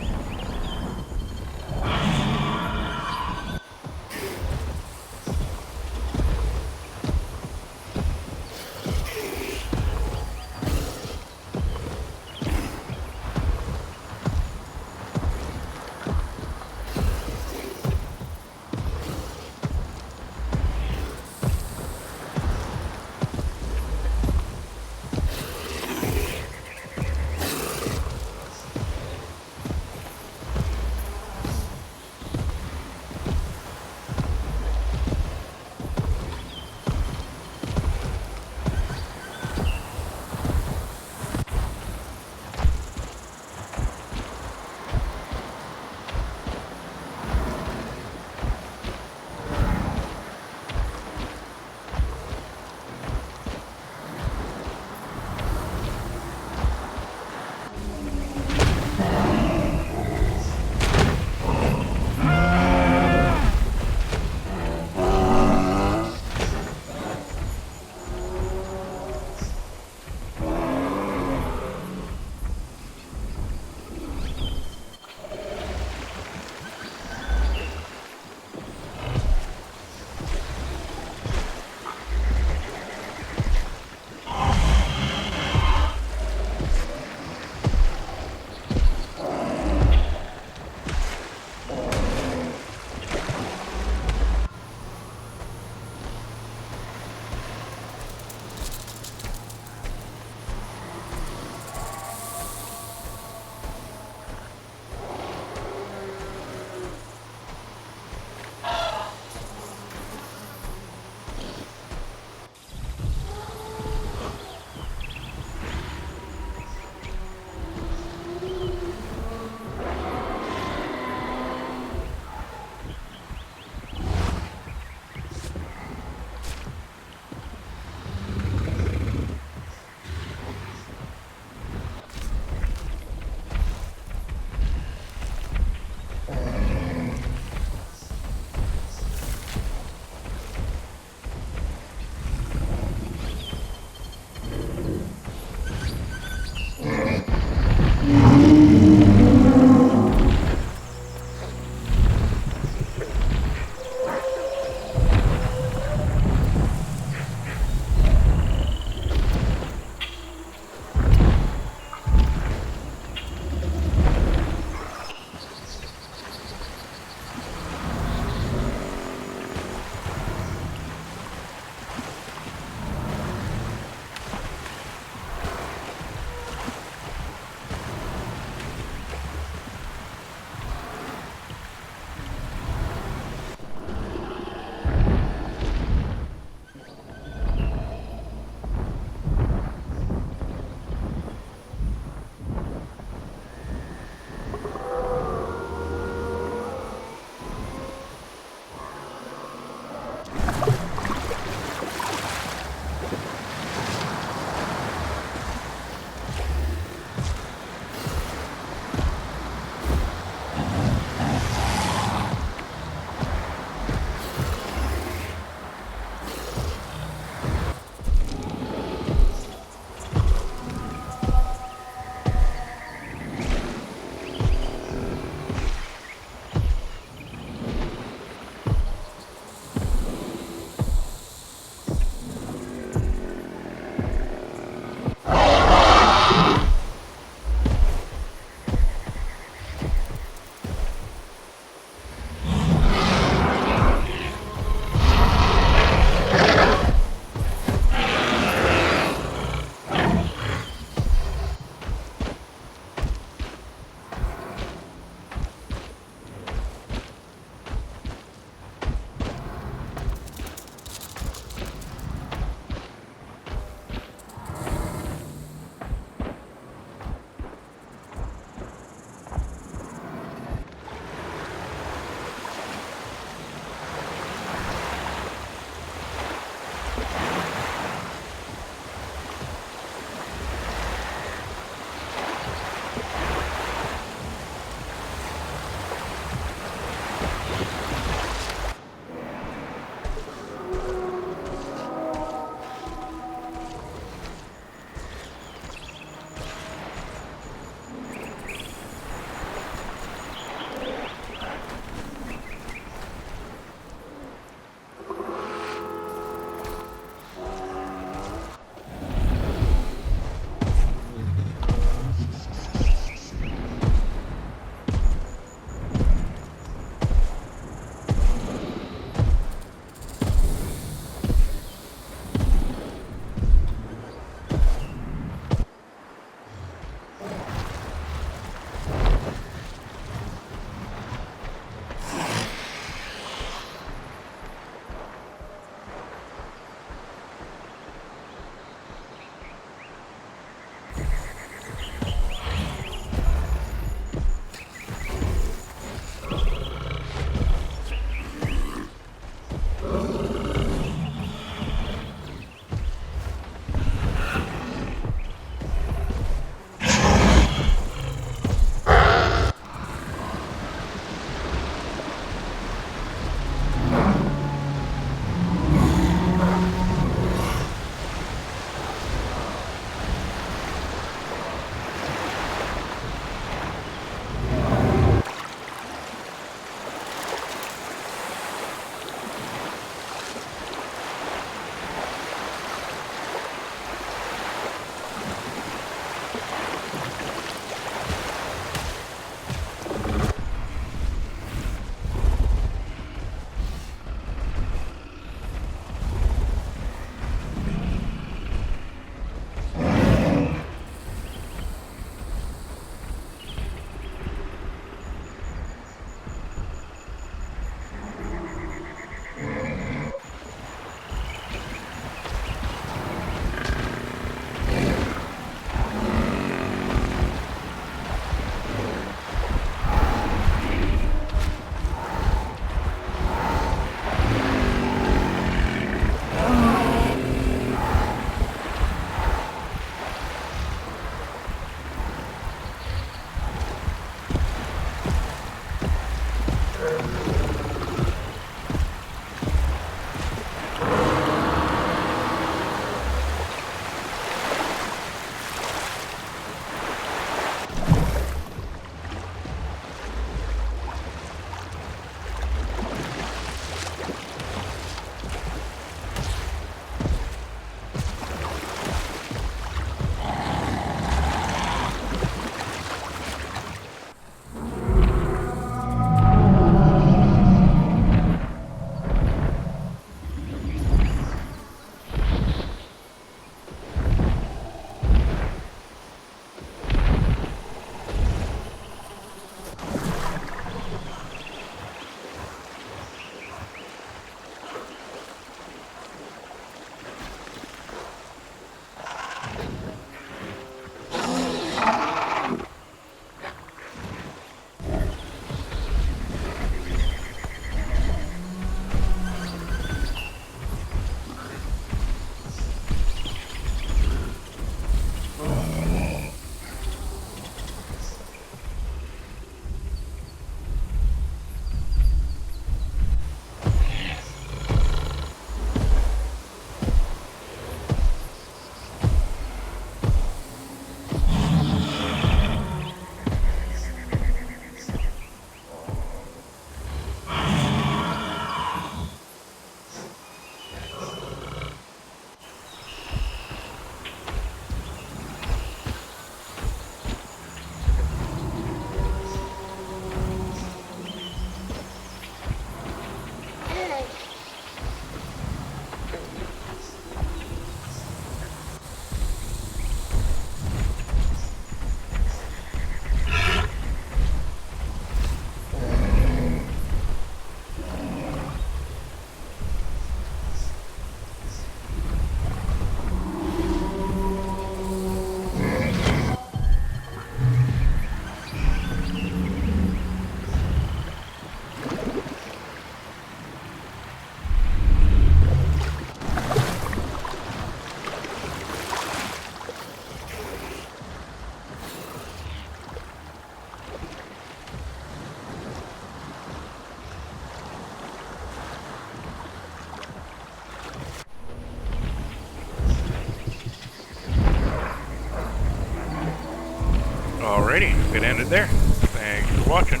could end it there. Thanks for watching.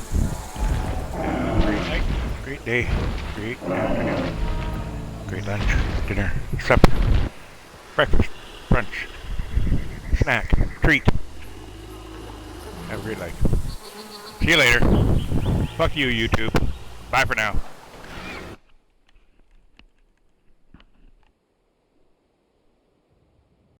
Have a great night, great day, great afternoon, great lunch, dinner, supper, breakfast, brunch, snack, treat. Have a great life. See you later. Fuck you, YouTube. Bye for now.